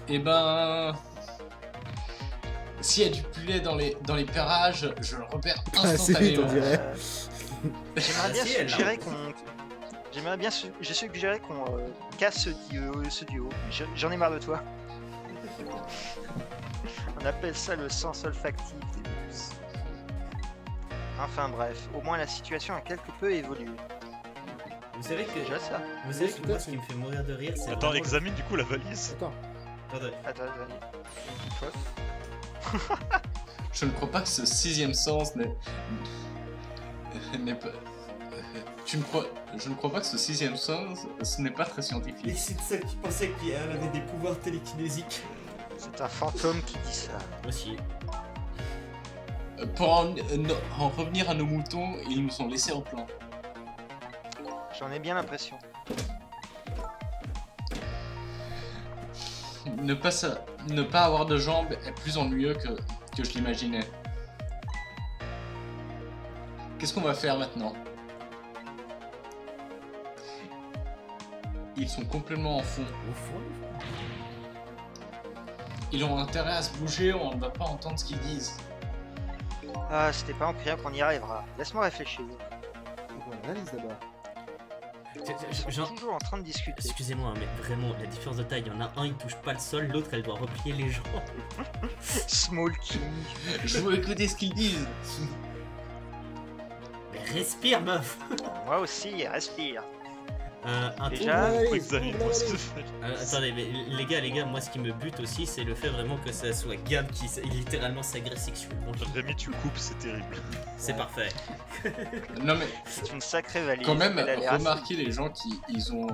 Et ben... S'il y a du poulet dans les parages, je le repère Assez vite, on instantanément. dirait. J'aimerais bien Si, elle l'a suggérer repris. qu'on... J'aimerais bien... J'ai suggéré qu'on casse ce duo. J'en ai marre de toi. On appelle ça le sens olfactif des bus. Enfin bref, au moins la situation a quelque peu évolué. Vous savez que, Déjà ça. vous savez que moi, ce qui me fait mourir de rire, c'est. Attends, vraiment- examine du coup la valise. Attends. Attendez. Attends, une fois. Je ne crois pas que ce 6e sens n'est pas... Je ne crois pas que ce 6e sens, ce n'est pas très Et scientifique. c'est de celle qui pensait qu'elle avait des pouvoirs télékinésiques. C'est un fantôme qui dit ça. Aussi. Pour en revenir à nos moutons, ils nous ont laissés au plan. J'en ai bien l'impression. Ne pas avoir de jambes est plus ennuyeux que je l'imaginais. Qu'est-ce qu'on va faire maintenant? Ils sont complètement en fond. Au fond. Ils ont intérêt à se bouger, on ne va pas entendre ce qu'ils disent. Ah, c'était pas en criant qu'on y arrivera. Laisse-moi réfléchir. On voit la valise d'abord. Toujours en train de discuter. Excusez-moi, mais vraiment, la différence de taille, il y en a un, il touche pas le sol, l'autre, elle doit replier les jambes. Small King. Je veux écouter ce qu'ils disent. Mais respire, meuf. Moi aussi, respire. Un Déjà, Ouvre la valise, Examine ouvre la pour se valise. faire. attendez, mais les gars, moi, ce qui me bute aussi, c'est le fait vraiment que ça soit Gab qui littéralement s'agresse sexuellement. Rémi, tu coupes, c'est terrible. C'est parfait. Non mais C'est une sacrée valise. quand même, Elle a l'air assez- remarquez les gens qui ils ont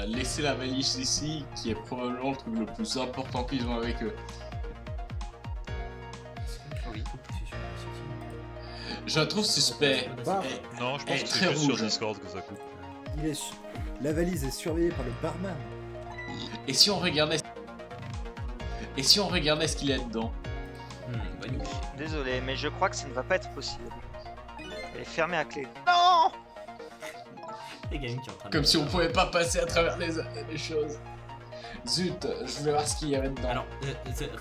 laissé la valise ici, qui est probablement le truc le plus important qu'ils ont avec eux. Oui. Je la trouve suspect. Bah, Et- Non, je Elle pense est que très c'est juste sur rouge. Discord que ça coupe. il est la valise est surveillée par le barman. Et si on regardait ce qu'il y a dedans? Bonne idée. Désolé, mais je crois que ça ne va pas être possible. Elle est fermée à clé. Non! Les gamins qui est en train de... Comme si on pouvait pas passer à travers les choses. Zut, je voulais voir ce qu'il y avait dedans. Alors,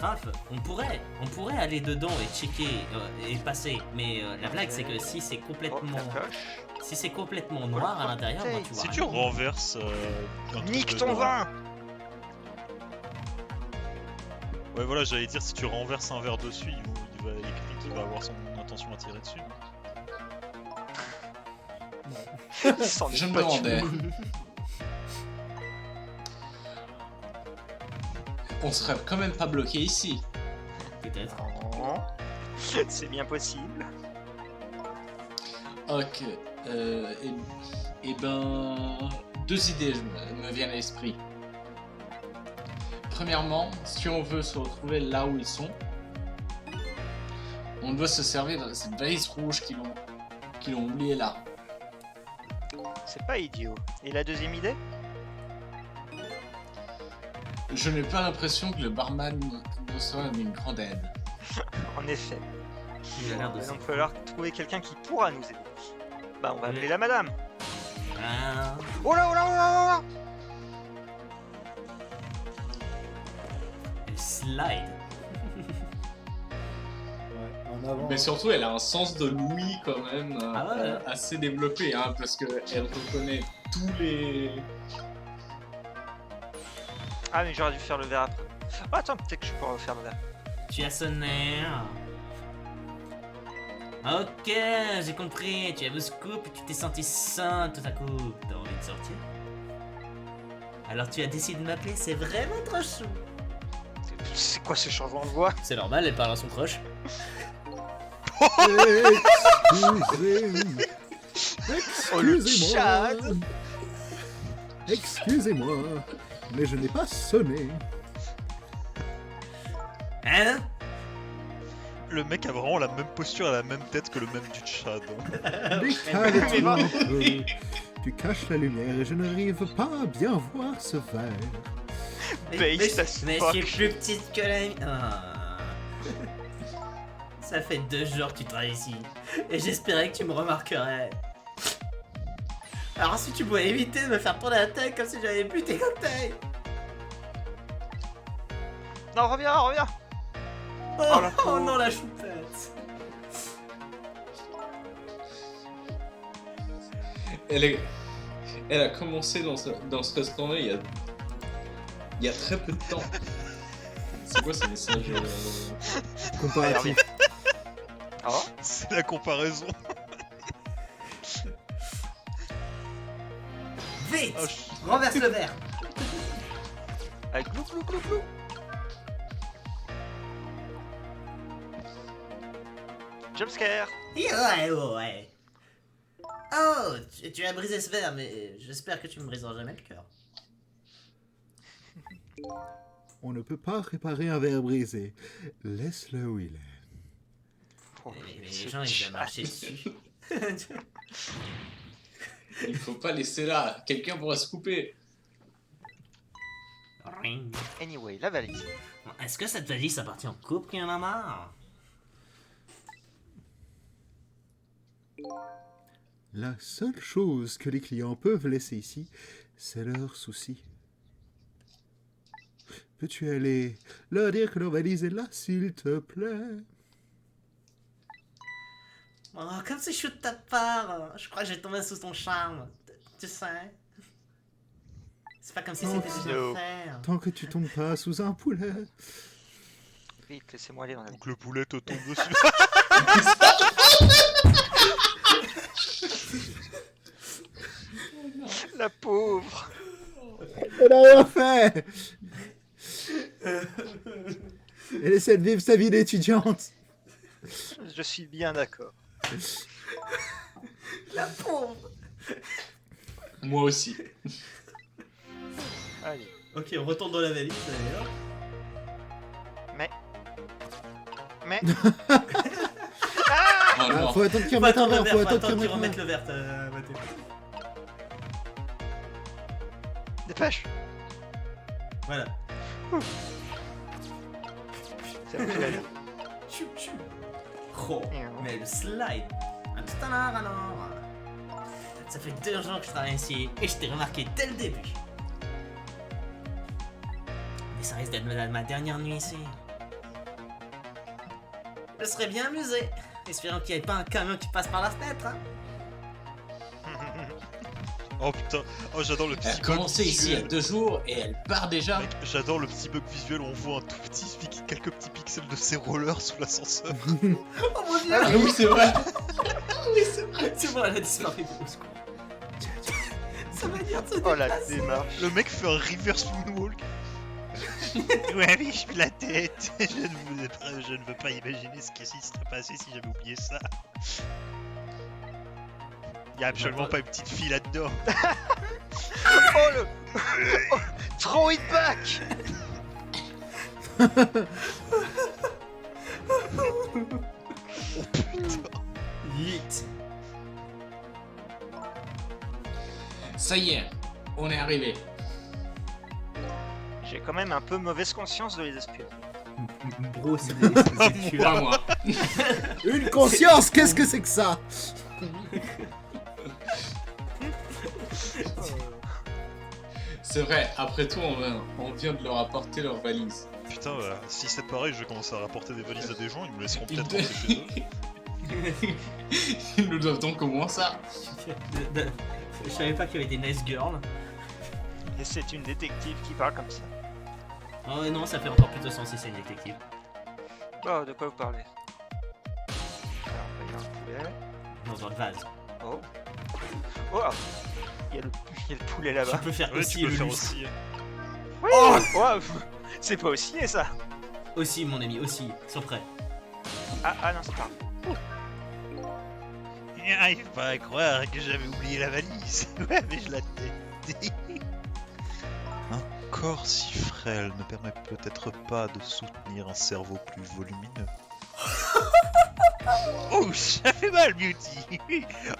Raph, on pourrait aller dedans et checker et passer, mais la blague c'est que si c'est Oh, complètement, la cloche. si c'est complètement noir à l'intérieur, moi, tu vois. Si tu renverses un truc Nique ton dedans- vin! Ouais, voilà, j'allais dire, si tu renverses un verre dessus, il y a quelqu'un qui va avoir son intention à tirer dessus. Il s'en est Je me pas demandais. tué. On serait quand même pas bloqué ici. Peut-être. Non. C'est bien possible. Ok. Et ben, deux idées me viennent à l'esprit. Premièrement, si on veut se retrouver là où ils sont, on doit se servir de cette valise rouge qu'ils ont oubliée là. C'est pas idiot. Et la deuxième idée? Je n'ai pas l'impression que le barman nous soit d'une grande aide. En effet. Il a l'air de Il va ça. donc falloir trouver quelqu'un qui pourra nous aider. Bah, on va appeler la madame. Ah, Oh là, oh là, oh là, oh là! elle slide. Ouais. En avant. Mais surtout, elle a un sens de l'ouïe quand même Ah ouais. assez développé, hein, parce qu'elle reconnaît tous les... Ah, mais j'aurais dû faire le verre après. Oh, attends, peut-être que je pourrais refaire le verre. Tu as sonné. Ok, j'ai compris. Tu as vu scoop, tu t'es senti sain tout à coup. T'as envie de sortir? Alors tu as décidé de m'appeler, c'est vraiment trop chou. C'est quoi ce changement de voix? C'est normal, elle parle à son crush. Oh, le Excusez-moi. Chad. Excusez-moi, mais je n'ai pas sonné. Hein? Le mec a vraiment la même posture et la même tête que le même du Tchad. Décale-toi un peu. Tu caches la lumière et je n'arrive pas à bien voir ce verre. Base as mais fuck. je suis plus petite que la mienne. Ah. Ça fait 2 jours que tu travailles ici. Et j'espérais que tu me remarquerais. Alors si tu pouvais éviter de me faire tourner la tête comme si j'avais bu tes cocktails. Non, reviens, reviens. Oh, Oh, la oh pauvre. non, la choupette. Elle a commencé dans ce restaurant il y a très peu de temps. C'est quoi ce message Comparatif. Oh, C'est la comparaison. Vite, Ah, je- renverse le verre. avec glou glou glou glou. Jumpscare. Ouais. Oh, tu as brisé ce verre, mais j'espère que tu me briseras jamais le cœur. On ne peut pas réparer un verre brisé. Laisse-le où il est. Oh, Mais les ce gens, ils Chad. doivent marcher dessus. Il faut pas laisser là, quelqu'un pourra se couper. Ring. Anyway, la valise. Est-ce que cette valise appartient au couple qui en a marre? La seule chose que les clients peuvent laisser ici, c'est leurs soucis. Peux-tu aller leur dire que leur valise est là, s'il te plaît? Oh, comme c'est chou de ta part. Je crois que j'ai tombé sous ton charme. Tu sais. C'est pas comme si Oh, c'était déjà no. fait. Tant que tu tombes pas sous un poulet. Vite, laissez-moi aller dans la Donc le poulet te tombe dessus. La pauvre. Elle a rien fait. Elle essaie de vivre sa vie d'étudiante. Je suis bien d'accord. La pauvre. Moi aussi. Allez. Ok, on retourne dans la valise d'ailleurs. Mais. Oh non. Faut attendre qu'il remette un verre, faut attendre qu'il remette un remette verre. le verre, Mathieu. Dépêche. Voilà. C'est la plus belle. Chou, chou. Oh, mais le slide. À tout à l'heure alors. Ça fait 2 jours que je travaille ici et je t'ai remarqué dès le début. Mais ça risque d'être ma dernière nuit ici. Je serais bien amusé. Espérons qu'il n'y ait pas un camion qui passe par la fenêtre. Hein. Oh putain, oh j'adore le petit Elle a bug commencé ici il y a visuel. 2 jours et elle part déjà. Mec, j'adore le petit bug visuel où on voit un tout petit, quelques petits pixels de ses rollers sous l'ascenseur. Oh mon dieu. Ah oui, c'est vrai. C'est bon, elle a disparu. Au secours. Sa manière de se Oh la déplacer. démarche. Le mec fait un reverse moonwalk. Ouais, oui, je la tête. Je ne veux pas imaginer ce qui serait passé si j'avais oublié ça. Y'a absolument pas une petite fille là-dedans. Oh le. Oh, throw it back. Yeet. Ça y est, on est arrivé. J'ai quand même un peu mauvaise conscience de les espionner. Bro, c'est des tueurs. Pas moi. Une conscience, qu'est-ce que c'est que ça? C'est vrai, après tout, on vient de leur apporter leur valise. putain, si c'est pareil, je vais commencer à rapporter des valises à des gens, ils me laisseront peut-être rentrer chez eux. Ils nous doivent donc comment ça? Je savais pas qu'il y avait des nice girls. Et c'est une détective qui parle comme ça. Oh non, ça fait encore plus de sens si c'est une détective. Oh, de quoi vous parlez? Alors, il y a un poulet. Non, dans le vase. Oh. Oh, il y a le poulet Tu là-bas. peux faire Ouais, aussi tu peux le faire lustre. aussi. Oui. Oh, c'est pas aussi ça. Aussi, mon ami, aussi. Sois prêt. Ah non, c'est pas. J'arrive pas à croire que j'avais oublié la valise. Ouais, mais je la dit. Un corps si frêle ne permet peut-être pas de soutenir un cerveau plus volumineux. Oh, ça fait mal, Beauty.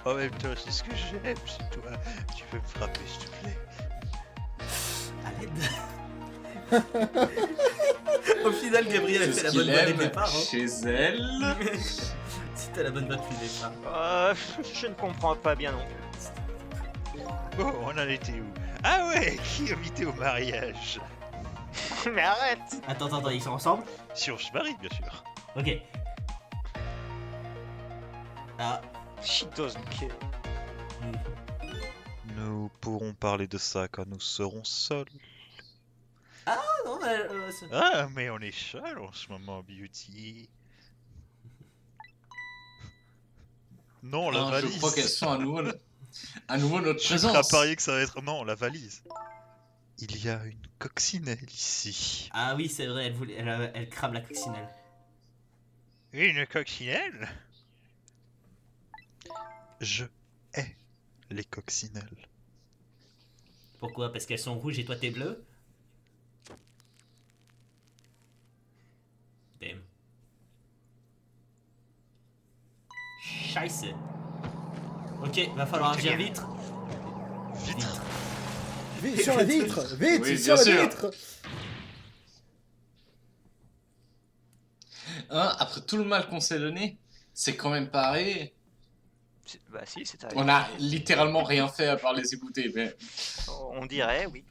En même temps, c'est ce que j'aime chez toi. Tu peux me frapper, s'il te plaît. À l'aide. Au final, Gabriel a C'est fait ce la qu'il bonne voie des aime départs. Hein. chez elle. C'était la bonne voie depuis le départ. Je ne comprends pas bien non plus. Oh, on en était où? Ah ouais, qui invité au mariage? Mais arrête. Attends, ils sont ensemble? Si on se marie, bien sûr. Ok. Ah. She doesn't care. Nous pourrons parler de ça quand nous serons seuls. Ah non, mais... Ah, mais on est seuls en ce moment, Beauty. Non, la Non, valise. je crois qu'elles sont à nouveau notre Je suis prêt à présence. parier que ça va être... Non, la valise. Il y a une coccinelle ici. Ah oui, c'est vrai, elle crame la coccinelle. Une coccinelle? Je hais les coccinelles. Pourquoi? Parce qu'elles sont rouges et toi t'es bleu? Damn. Scheisse. Ok, va falloir agir vite. Vitre. Vite sur la vitre. Vite Oui, sur bien la sûr. vitre. Hein, après tout le mal qu'on s'est donné, c'est quand même pas arrivé. Bah si, c'est arrivé. On a littéralement rien fait à part les écouter, mais... On dirait, oui.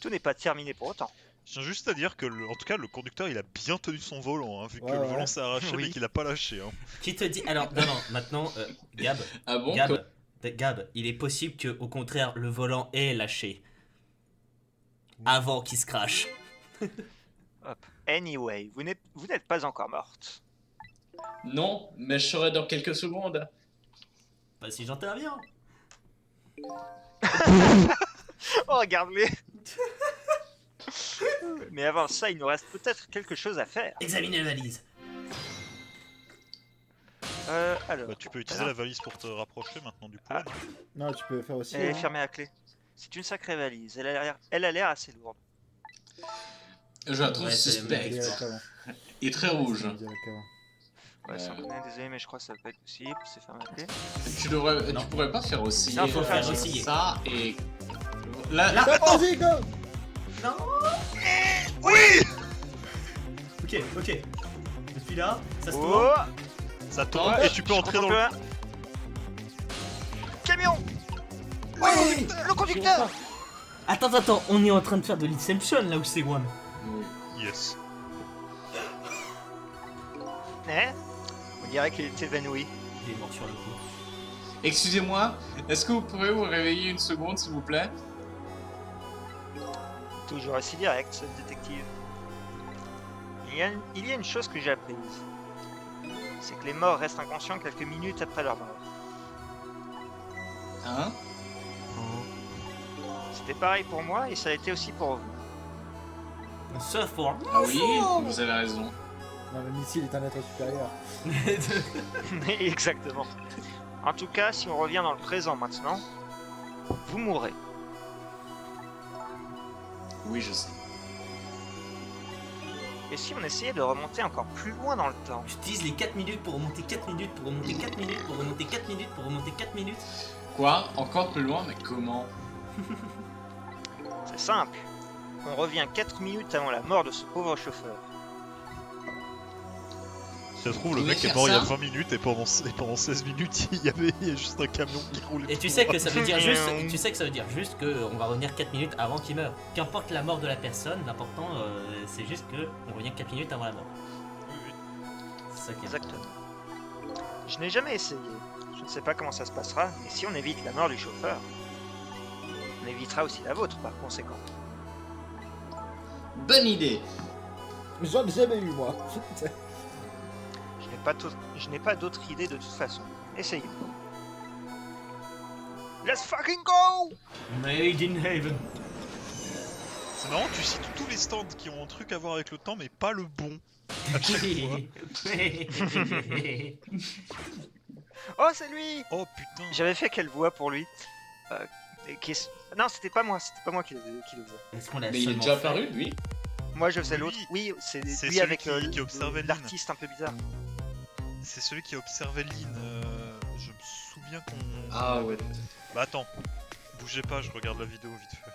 Tout n'est pas terminé pour autant. Je tiens juste à dire que, en tout cas, le conducteur, il a bien tenu son volant, hein, vu que Ouais, le ouais. volant s'est arraché, Oui. mais qu'il a pas lâché. Hein. Qui te dit... Alors, non, maintenant, Gab, Ah bon Gab, il est possible que, au contraire, le volant ait lâché. Avant qu'il se crache. Hop. Anyway, vous n'êtes pas encore morte. Non, mais je serai dans quelques secondes. Pas si j'interviens. Oh, regarde-les. Mais avant ça, il nous reste peut-être quelque chose à faire. Examinez la valise. Alors, Bah, tu peux utiliser la valise pour te rapprocher maintenant du poulet. Ah. non Non, tu peux faire aussi. elle est hein. fermée à clé. C'est une sacrée valise. Elle a l'air assez lourde. Je la trouve Ouais, c'est- suspecte. Direct avant. Et très rouge. Direct avant. Ouais, sans Euh. connaître, désolé, mais je crois que ça va pas être possible. C'est fermé à clé. Non. Tu pourrais pas faire aussi Non, faut faire osciller. ça et... Là, Vas-y, go. Non. Oui. Ok. Depuis là, ça se Oh, tourne. Ça tourne et tu peux entrer dans le... Camion. Oui. Le conducteur. Attends, on est en train de faire de l'Inception là où c'est One. Oui. Yes. On dirait qu'il est évanoui. Il est mort sur le coup. Excusez-moi, est-ce que vous pourrez vous réveiller une seconde s'il vous plaît? Toujours aussi direct, ce détective. Il y a une chose que j'ai apprise. C'est que les morts restent inconscients quelques minutes après leur mort. Hein? C'était pareil pour moi et ça a été aussi pour vous. Sauf pour... Ah oui, vous avez raison. Non, le missile est un être supérieur. Exactement. En tout cas, si on revient dans le présent maintenant, vous mourrez. Oui, je sais. Et si on essayait de remonter encore plus loin dans le temps? J'utilise les 4 minutes pour remonter 4 minutes, pour remonter 4 minutes, pour remonter 4 minutes, pour remonter 4 minutes. Quoi? Encore plus loin? Mais comment? C'est simple. On revient 4 minutes avant la mort de ce pauvre chauffeur. Ça se trouve, le Vous mec voulez est mort il y a faire ça 20 minutes et pendant 16 minutes, il y avait juste un camion qui roulait. Et tu sais que ça veut dire juste, tu sais que ça veut dire juste qu'on va revenir 4 minutes avant qu'il meure. Qu'importe la mort de la personne, l'important c'est juste que on revient 4 minutes avant la mort. C'est ça qui est Exactement. Je n'ai jamais essayé. Je ne sais pas comment ça se passera, mais si on évite la mort du chauffeur, on évitera aussi la vôtre par conséquent. Bonne idée. J'en ai jamais eu, moi. Je n'ai pas d'autre idée de toute façon. Essayez. Let's fucking go! Made in heaven. C'est marrant, tu cites tous les stands qui ont un truc à voir avec le temps, mais pas le bon. À chaque fois. Oh, c'est lui! Oh putain. J'avais fait quelle voix pour lui? Non, c'était pas moi qui le faisais. Est-ce qu'on l'a Mais il est seulement déjà fait apparu, lui. Moi, je faisais Lui, l'autre. Oui, c'est lui celui avec qui observait Lynn. l'artiste un peu bizarre. C'est celui qui observait Lynn. Je me souviens qu'on. Ah ouais. Bah attends. Bougez pas, je regarde la vidéo vite fait.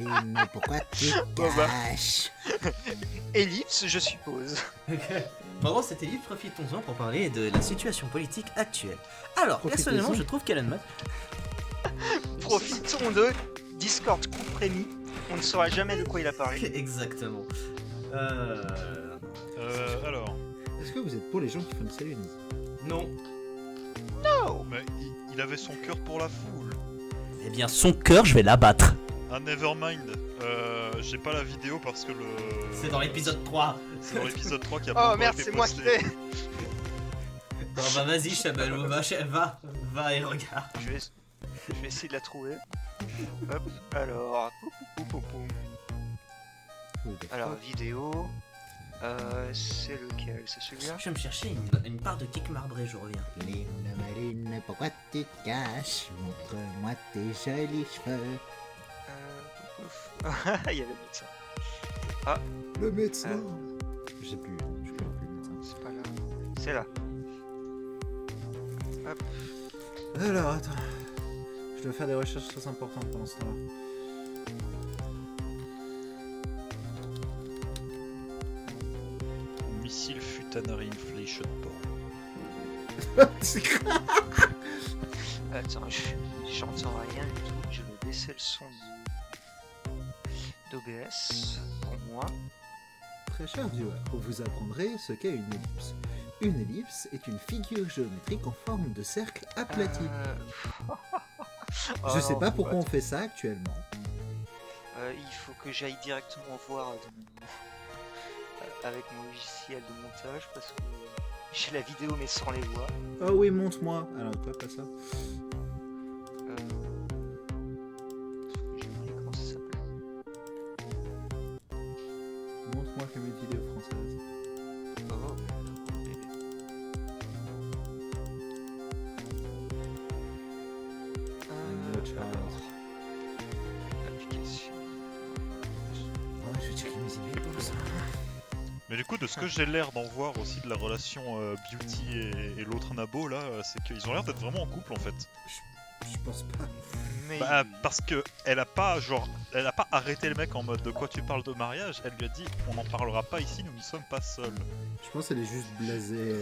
Lynn, pourquoi tu Bon, bah. caches? Ellipse, je suppose. Pendant cet élite, profitons-en pour parler de la situation politique actuelle. Alors, personnellement, je trouve qu'Elon Musk... Profitons de Discord comprimé. On ne saura jamais de quoi il a parlé. Exactement. Alors. Est-ce que vous êtes pour les gens qui font une lune? Non. Mais il avait son cœur pour la foule. Eh bien, son cœur, je vais l'abattre. Ah, nevermind. J'ai pas la vidéo parce que le. C'est dans l'épisode 3. C'est dans l'épisode 3 qui a pas Oh encore merde, été c'est moi qui posté. l'ai. Bon, bah vas-y, Chabelou, va et regarde. Je vais essayer de la trouver. Hop, alors. Poum, poum, poum, poum. Alors, vidéo. C'est lequel? C'est celui-là? Je vais me chercher une part de kick marbré, je reviens. Lynn, ma Lynn, pourquoi tu te caches? Montre-moi tes jolis cheveux. Ouf. Il y avait le médecin. Le médecin. Je sais plus, je connais plus le médecin. C'est pas là. C'est là. Alors, attends. Je dois faire des recherches très importantes pendant ce temps-là. Missile Futanary Inflation Bomb. C'est quoi? Attends, j'entends rien du tout. Je vais baisser le son d'OBS pour moi. Très cher viewer, vous apprendrez ce qu'est une ellipse. Une ellipse est une figure géométrique en forme de cercle aplati. Oh Je sais non, pas pourquoi on attends. fait ça actuellement. Il faut que j'aille directement voir avec mon logiciel de montage parce que j'ai la vidéo mais sans les voix. Oh oui, montre-moi. Alors, toi, pas ça. J'ai oublié comment ça s'appelle. Montre-moi comme une vidéo française. Oh. Watch Alors, application. Oh, je vais checker mes emails pour ça. Mais du coup, de ce que j'ai l'air d'en voir aussi de la relation Beauty et l'autre Nabo là, c'est qu'ils ont l'air d'être vraiment en couple en fait. Je pense pas. Mais Bah, parce que elle a pas arrêté le mec en mode de quoi tu parles de mariage, elle lui a dit on n'en parlera pas ici, nous ne sommes pas seuls. Je pense qu'elle est juste blasée.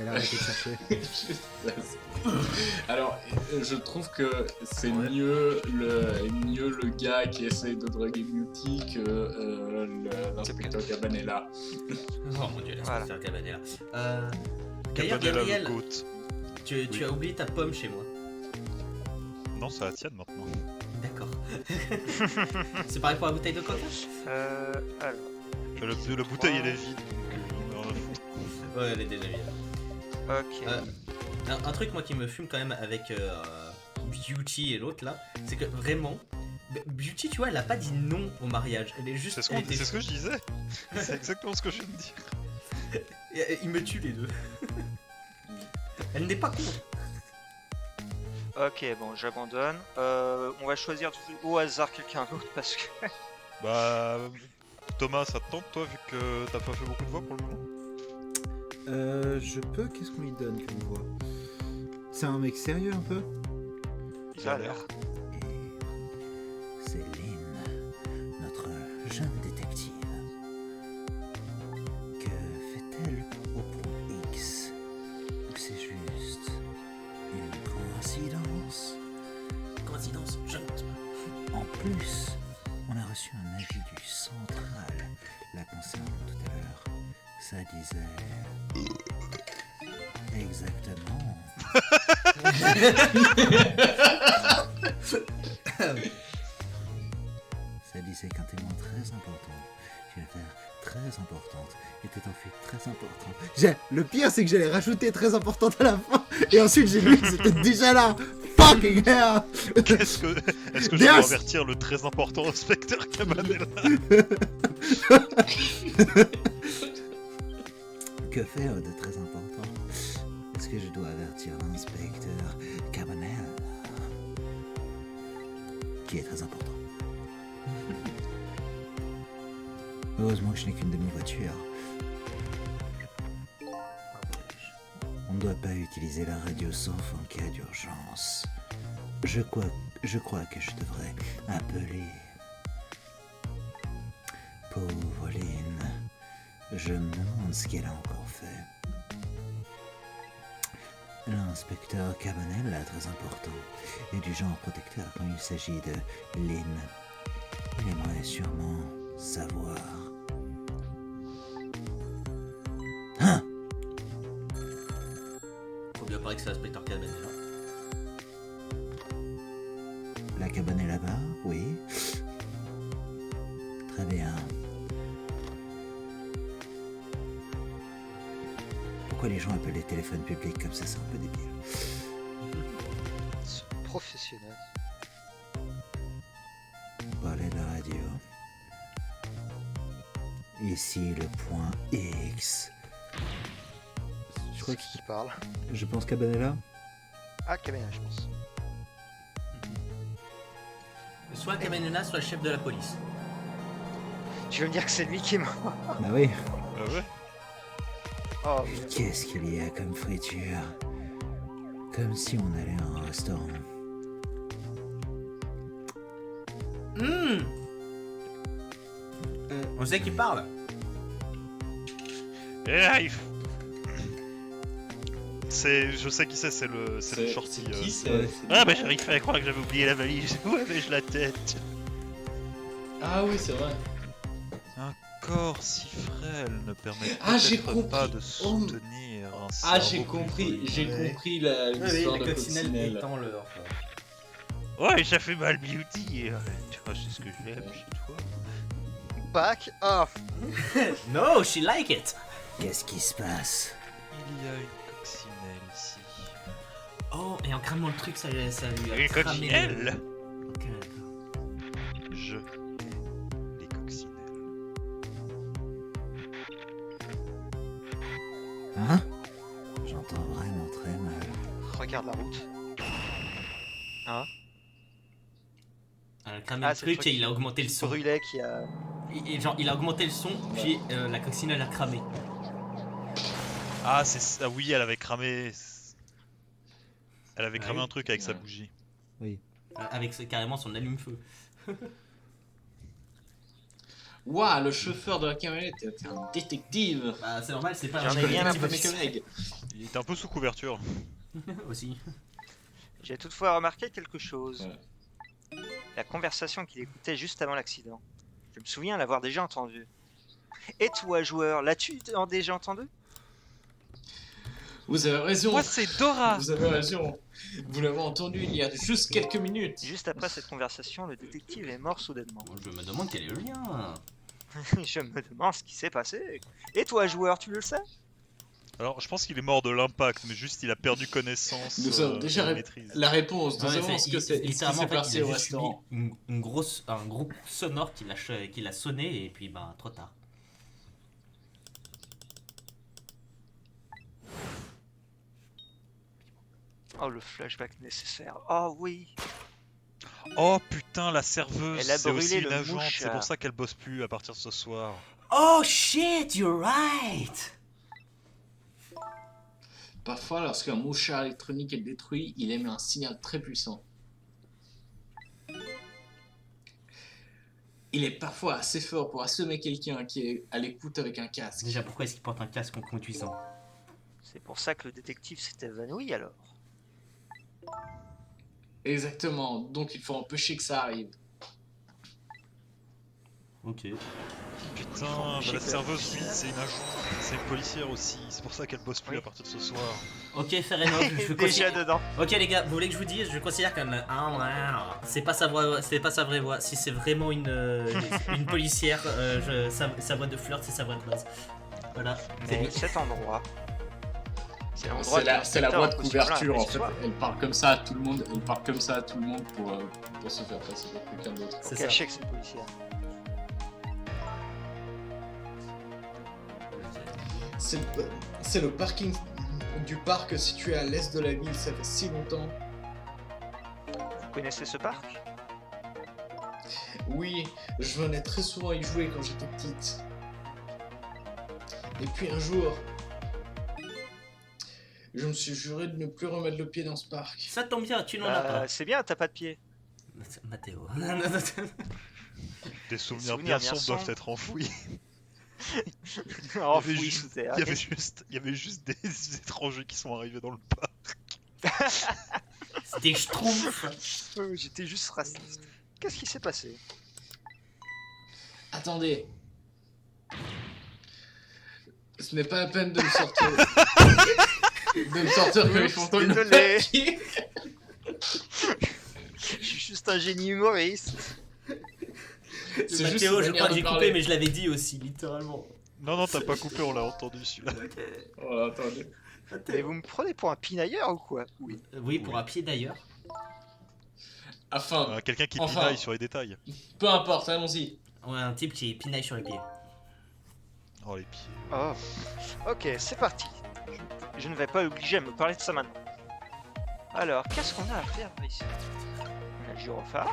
Elle a arrêté de chercher. Alors, je trouve que c'est mieux le gars qui essaye de draguer Beauty que l'inspecteur Cabanela. Oh mon dieu, Voilà. l'inspecteur Cabanela. D'ailleurs, Cabanela, Gabriel, le goat. tu as oublié ta pomme chez moi. Non, c'est la tienne maintenant. D'accord. C'est pareil pour la bouteille de coca? alors, La bouteille elle est vide, donc on en a foutu. Ouais, elle est déjà vide. ok. Un truc moi qui me fume quand même avec Beauty et l'autre là, c'est que vraiment Beauty, tu vois, elle a pas dit non au mariage, elle est juste. C'est ce que je disais. C'est exactement ce que je viens de dire. Il me tue les deux. Elle n'est pas con. Ok, bon, j'abandonne. On va choisir au hasard quelqu'un d'autre parce que. Bah, Thomas, ça te tente toi vu que t'as pas fait beaucoup de voix pour le moment? Je peux. Qu'est-ce qu'on lui donne comme voix? C'est un mec sérieux un peu? Il a l'air. Et c'est Lynn, notre jeune détective. Que fait-elle au plus, on a reçu un avis du central la concernant tout à l'heure. Ça disait... Exactement. Ça disait qu'un témoin très important, une affaire très importante, était en fuite très importante. Le pire, c'est que j'allais rajouter très importante à la fin, et ensuite j'ai vu que c'était déjà là. Fucking hell! Est-ce que je dois Yes. avertir le très important inspecteur Cabanella? Que faire de très important? Est-ce que je dois avertir l'inspecteur Cabanel, qui est très important? Heureusement que je n'ai qu'une demi-voiture. On ne doit pas utiliser la radio sauf en cas d'urgence. Je crois que je devrais appeler. Pauvre Lynn. Je me demande ce qu'elle a encore fait. L'inspecteur Cabanel est très important et du genre protecteur quand il s'agit de Lynn. Il aimerait sûrement savoir. Hein? Faut bien parler que c'est l'inspecteur Cabanella. La cabane est là-bas, oui. Très bien. Pourquoi les gens appellent les téléphones publics comme ça, c'est un peu débile. Professionnel. Parler de la radio. Ici le point X. Je crois Qui parle? Je pense Cabanella. Ah, Cabanella, je pense. Soit Cabanella, soit le chef de la police. Tu veux me dire que c'est lui qui est mort? Bah oui. Ah ouais? Oh, Qu'est-ce qu'il y a comme friture? Comme si on allait à un restaurant. On sait qui parle. Et là, je sais qui c'est le shorty. C'est qui ouais. Ah bah j'arrive à croire que j'avais oublié la valise. Ouais mais je la tête. Ah oui, c'est vrai. Un corps si frêle ne permet Ah, j'ai peut-être compris. pas de Oh. soutenir un Ah, cerveau j'ai plus compris, volé. j'ai compris l'histoire la de coccinelle Coccinelle. étant leur. Ouais ça fait mal beauty. Tu vois c'est ce que j'aime chez toi. back off! No, she like it. Qu'est-ce qui se passe? Il y a une coccinelle ici. Oh, et en cramant le truc, ça lui a Une cramé le- coccinelle. Ok, d'accord. Je hais les coccinelles. Hein? J'entends vraiment très mal. Regarde la route. Hein? Elle a cramé Ah, le c'est le truc truc et il a augmenté le Qui son. brûlait, qui a... Et genre, il a augmenté le son, puis la coccinelle a cramé. Ah c'est ça, oui elle avait cramé. Elle avait cramé Ouais. un truc avec sa Ouais. bougie. Avec carrément son allume-feu. Waouh, le chauffeur de la camionnette était un détective. Bah, c'est normal, c'est pas J'en ai un rien à détective foutre. avec Il était un peu sous couverture. aussi. J'ai toutefois remarqué quelque chose. Ouais. La conversation qu'il écoutait juste avant l'accident. Je me souviens l'avoir déjà entendue. Et toi, joueur, l'as-tu déjà entendu? Vous avez raison. Moi c'est Dora. Vous avez raison. Vous l'avez entendu il y a juste quelques minutes. Juste après cette conversation, le détective est mort soudainement. Je me demande quel est le lien. Je me demande ce qui s'est passé. Et toi, joueur, tu le sais? Alors je pense qu'il est mort de l'impact, mais juste il a perdu connaissance. Nous avons déjà de maîtrise. la réponse. Nous Ouais, savons ce que c'est. Ce qui littéralement, s'est en fait, passé il a au juste subi restaurant. un groupe sonore qui l'a sonné et puis bah trop tard. Oh, le flashback nécessaire. Oh oui. Oh putain, la serveuse, Elle a c'est aussi brûlé une le agente, c'est mouchard. pour ça qu'elle bosse plus à partir de ce soir. Oh shit, you're right. Parfois, lorsqu'un mouchard électronique est détruit, il émet un signal très puissant. Il est parfois assez fort pour assommer quelqu'un qui est à l'écoute avec un casque. Déjà, pourquoi est-ce qu'il porte un casque en conduisant? C'est pour ça que le détective s'est évanoui alors. Exactement, donc il faut empêcher que ça arrive. Ok. Putain, J'ai la peur. serveuse, oui, c'est une agent, c'est une policière aussi. C'est pour ça qu'elle bosse plus Oui. à partir de ce soir. Ok, fair enough, je Déjà considère... dedans. Ok les gars, vous voulez que je vous dise, je considère qu'elle c'est pas sa voix, c'est pas sa vraie voix. Si c'est vraiment une policière, sa voix de flirt, c'est sa voix de base. Voilà. C'est Mais dit. cet endroit, c'est l'endroit C'est la voix de couverture en fait. Soir. Elle parle comme ça à tout le monde. Elle parle comme ça à tout le monde pour se faire passer pour quelqu'un d'autre. C'est Pour ça. cacher que c'est policier. C'est le parking du parc situé à l'est de la ville. Ça fait si longtemps. Vous connaissez ce parc? Oui, je venais très souvent y jouer quand j'étais petite. Et puis un jour, je me suis juré de ne plus remettre le pied dans ce parc. Ça tombe bien, tu n'en as pas. C'est bien, t'as pas de pied. Mathéo. Des souvenirs souvenirs bien bien sombres doivent sombres. être enfouis. Enfoui juste- sous terre. Il y avait juste des étrangers qui sont arrivés dans le parc. C'était schtroumpf. J'étais juste raciste. Qu'est-ce qui s'est passé? Attendez. Ce n'est pas la peine de me sortir. de me sortir comme les fantômes. Désolé. Je suis juste un génie humoriste. C'est juste Mathéo, une je manière crois que de j'ai parler. coupé, mais je l'avais dit aussi, littéralement. Non, t'as pas coupé, on l'a entendu celui-là. Oh, attendez. Mais vous me prenez pour un pinailleur ou quoi? Oui. Oui, pour un pied d'ailleurs. Enfin, Quelqu'un qui Enfin. pinaille sur les détails. peu importe, allons-y. Ouais, un type qui pinaille sur les pieds. Oh, les pieds. Oh. Ok, c'est parti. Je ne vais pas l'obliger à me parler de ça maintenant. Alors, qu'est-ce qu'on a à faire ici? On a le gyrophare.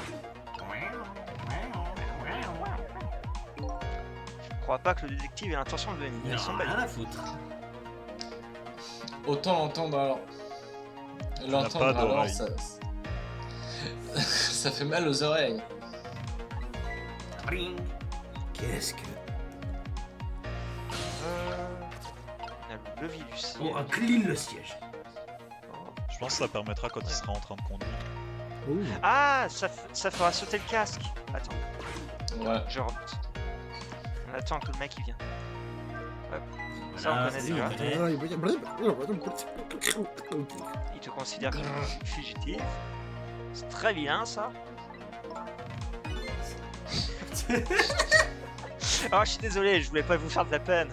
Je crois pas que le détective ait l'intention de venir. Il Ils sont en a belles. rien à foutre. Autant l'entendre alors. pas L'entendre alors, d'oreille. ça fait mal aux oreilles. Ring. Qu'est-ce que. On a le levier du ciel. Oh, un clean le siège. Oh. Je pense que ça permettra quand il sera en train de conduire. Ouh. Ah, ça fera sauter le casque. Attends, Ouais. je remonte. On attend que le mec il vienne. Hop. Ça Voilà, on connaît c'est déjà. bon. Il te considère comme un fugitif. C'est très bien ça. Oh, je suis désolé, je voulais pas vous faire de la peine.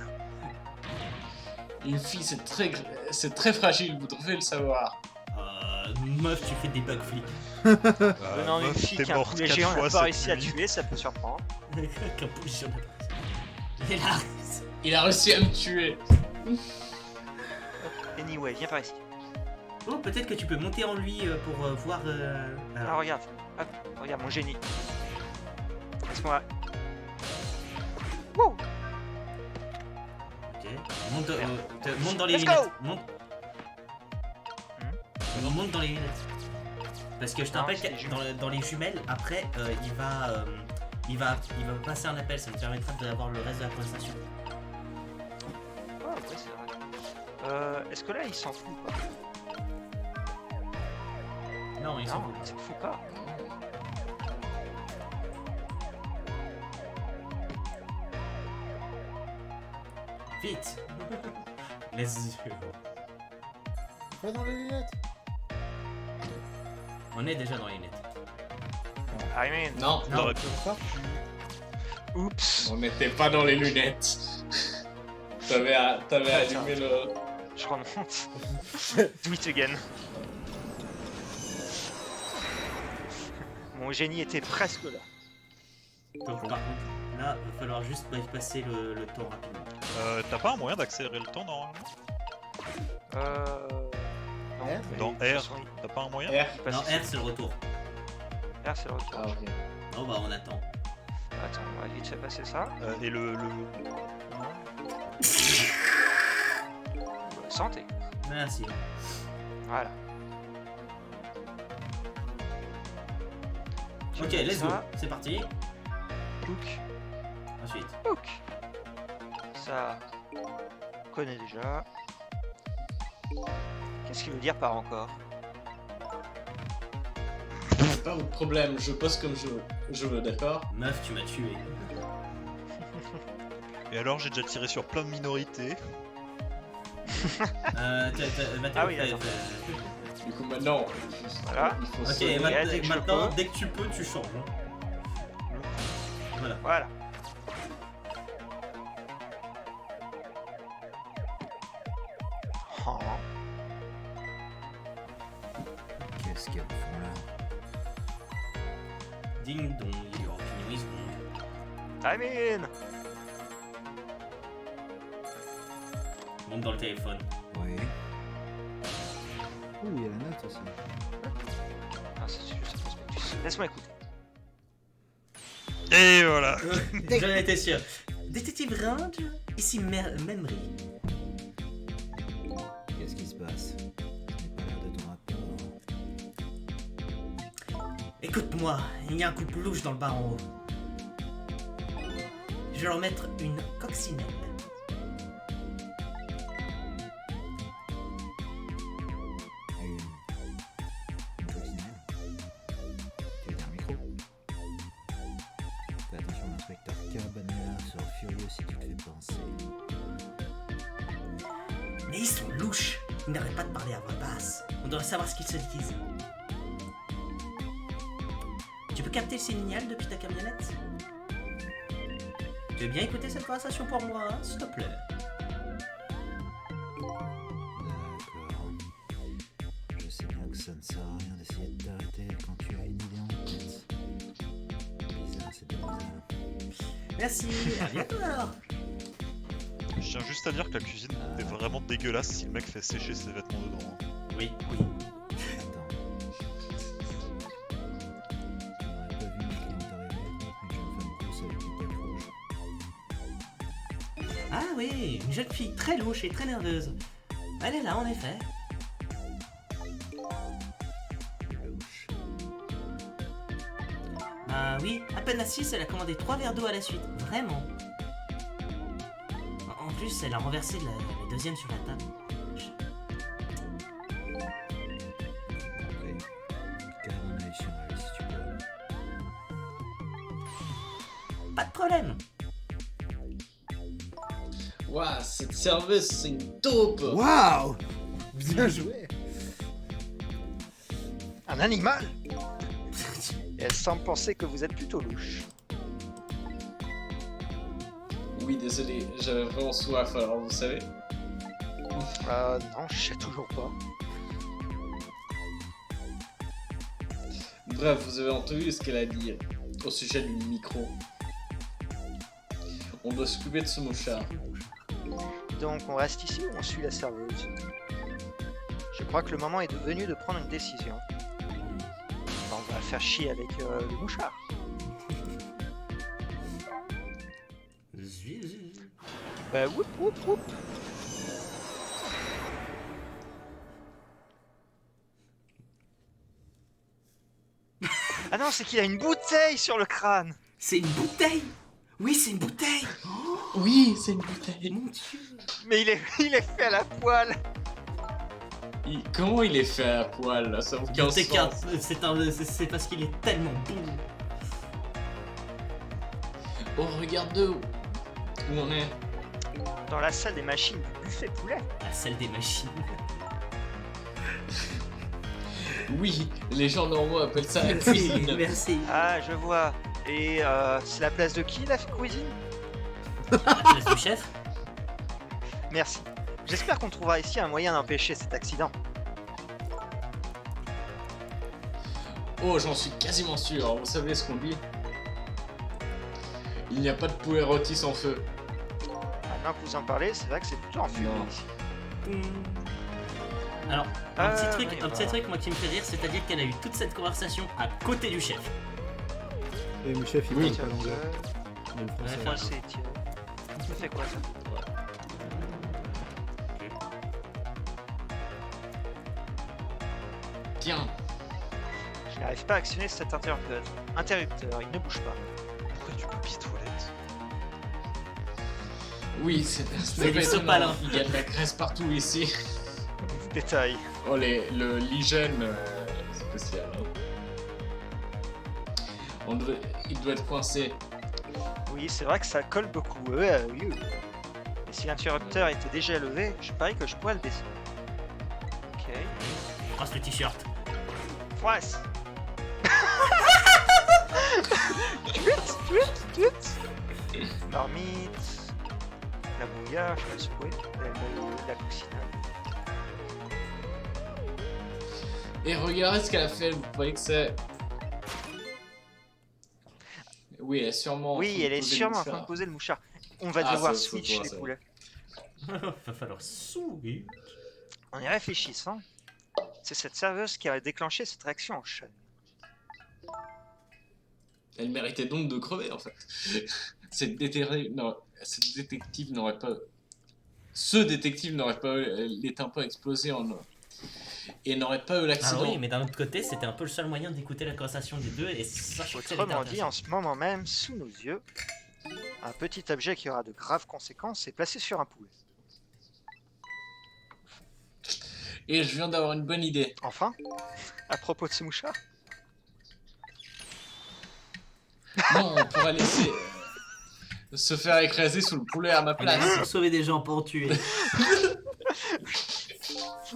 Une fille, c'est très fragile, vous devez le savoir. Meuf, tu fais des backflips. Venant d'une Meuf, fille t'es qui a un morte poulet 4 géant fois n'a pas cette réussi à nuit. tuer, ça peut surprendre. Qu'un policier n'a pas. Et là, Il a réussi à me tuer. Anyway, viens par ici. oh, peut-être que tu peux monter en lui pour voir. Ah, regarde. Hop, regarde mon génie. Laisse-moi. Wow. Ok. Monte dans les Let's lunettes. go. Monte dans les lunettes. Parce que je te Non, rappelle c'est les que jumelles. dans les jumelles, après, il va passer un appel. Ça me permettra d'avoir le reste de la conversation. Oh, ouais, c'est vrai. Est-ce que là il s'en fout ou pas? Non, il s'en Non, fout. il s'en fout pas. Vite. Let's go. Pas dans les lunettes. On est déjà dans les lunettes. I mean, Non, Non. T'aurais- oups. on n'était pas dans les lunettes. T'avais allumé le... Je remonte. Do it again. Mon génie était presque là. Donc par contre, là, il va falloir juste passer le temps rapidement. T'as pas un moyen d'accélérer le temps normalement? Non, R? mais Dans de toute R. façon, T'as pas un moyen? R. il passe Non, ici. R c'est le retour. R, c'est le retour. Ah, ok. Non, bah on attend. Attends, on va vite fait passer ça. Et le... Santé. Merci. Voilà. Tu Ok, mets let's go. ça. C'est parti. Hook. Ensuite. Hook. Ça, on connaît déjà. Qu'est-ce qu'il veut dire par encore? C'est pas votre problème, je pose comme je veux, d'accord? Meuf, tu m'as tué. Et alors, j'ai déjà tiré sur plein de minorités. Mathéo, Ah oui, d'accord. Du coup, maintenant, Voilà. il faut Ok, sauver. dès que je maintenant, peux. dès que tu peux, tu changes. Hein. Voilà. Oh. Qu'est-ce qu'elles font là? Ding dong, your opinion is wrong. I'm in. Monte dans le téléphone. Oui. Oh, il y a la note aussi. Ah, c'est juste un prospectus. Laisse-moi écouter. Et voilà. J'en étais sûr. Détective Range, ici Memory. Qu'est-ce qui se passe? Ce n'est pas l'air de ton rapport. Écoute-moi, il y a un couple louche dans le bar en haut. Je vais leur mettre une coccinelle. Une coccinelle? Tu veux dire un micro? Fais attention, l'inspecteur Cabanela sera furieux si tu te fais penser. Mais ils sont louches. Ils n'arrêtent pas de parler à voix basse. On devrait savoir ce qu'ils se disent. Tu peux capter le signal depuis ta camionnette? Tu veux bien écouter cette conversation pour moi, hein, s'il te plaît? D'accord. Je sais bien que ça ne sert à rien d'essayer de t'arrêter quand tu as une idée en tête. Bizarre, c'est bizarre. Merci, à bientôt alors. Je tiens juste à dire que la cuisine est vraiment dégueulasse si le mec fait sécher ses vêtements dedans. Oui, oui. Attends. Tu n'aurais pas vu une cliente arriver, une jeune femme rousse avec une tête rouge. Ah oui, une jeune fille très louche et très nerveuse. Elle est là, en effet. Louche. Ah oui, à peine assise, elle a commandé 3 verres d'eau à la suite. Vraiment. En plus, elle a renversé le deuxième sur la table. Après, garde un œil sur elle si tu peux. Pas de problème. Waouh, cette serveuse, c'est une taupe. Waouh! Bien joué! Un animal. Et elle semble penser que vous êtes plutôt louche. Oui, désolé, j'avais vraiment soif, alors vous savez. Non, je sais toujours pas. Bref, vous avez entendu ce qu'elle a dit au sujet du micro. On doit s'occuper de ce mouchard. Donc on reste ici ou on suit la serveuse? Je crois que le moment est venu de prendre une décision. On va faire chier avec le mouchard. Bah whoop whoop whoop. Ah non, c'est qu'il a une bouteille sur le crâne. C'est une bouteille. Oui, c'est une bouteille. Oui, c'est une bouteille. Mon Dieu. Mais il est fait à la poêle. Comment il est fait à poil là? Ça n'a aucun C'est sens. c'est parce qu'il est tellement bon. Oh, regarde où on est. Dans la salle des machines du buffet poulet. La salle des machines. Oui, les gens normaux appellent ça la Merci, cuisine. merci. Ah, je vois. Et c'est la place de qui la cuisine? La place du chef. Merci. J'espère qu'on trouvera ici un moyen d'empêcher cet accident. Oh, j'en suis quasiment sûr. Vous savez ce qu'on dit? Il n'y a pas de poulet rôti sans feu. Maintenant que vous en parlez, c'est vrai que c'est plutôt en fumée Non. ici. Alors, un petit truc, oui, un petit bah. truc moi qui me fait rire, c'est-à-dire qu'elle a eu toute cette conversation à côté du chef. Et le chef, il Oui. parle pas l'anglais. Mais le français. Ouais, Moi c'est tiré. Ça fait quoi ça? Tiens, Je n'arrive pas à actionner cet interrupteur. Il ne bouge pas. Pourquoi du papier toilette? oui, c'est C'est du pas étonnant. sopalin. Il y a de la graisse partout ici. Détail. Oh, l'hygiène spécial. Hein. Il doit être coincé. Oui, c'est vrai que ça colle beaucoup. Oui. Et si l'interrupteur était déjà levé, je parie que je pourrais le descendre. Ok. Trace le t-shirt. Froisse. Tweet. Marmite. La bouillarde, je sais pas le secouer. La coussinade. Et regardez ce qu'elle a fait, vous croyez que c'est... Oui, elle est sûrement... Oui, elle est sûrement en train de poser le mouchard. On va Ah, devoir ça, switch ça, les ça. poulets. Va falloir sourire. En y réfléchissant, c'est cette serveuse qui a déclenché cette réaction en chaîne. Elle méritait donc de crever, en fait. Cette détective n'aurait pas... Ce détective n'aurait pas eu les tympans explosés en... Et n'aurait pas eu Ah l'accident. oui, mais d'un autre côté, c'était un peu le seul moyen d'écouter la conversation des deux et ça, je trouve que ça Autrement l'était dit, en ce moment même, sous nos yeux, un petit objet qui aura de graves conséquences est placé sur un poulet. Et je viens d'avoir une bonne idée. Enfin, à propos de ce mouchard, Non, on pourrait laisser se faire écraser sous le poulet à ma Elle est là place. pour sauver des gens, pas en tuer.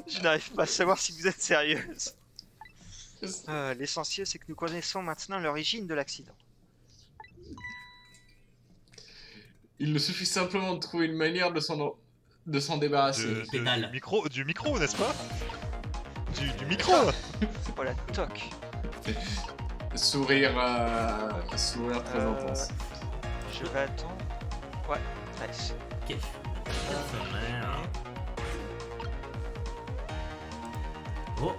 je n'arrive pas à savoir si vous êtes sérieuse. L'essentiel, c'est que nous connaissons maintenant l'origine de l'accident. Il nous suffit simplement de trouver une manière de s'en débarrasser. Pédale. Du micro, n'est-ce pas du micro. Voilà, toc. Sourire très intense. Je vais attendre. Ouais, nice. Ok. Oh.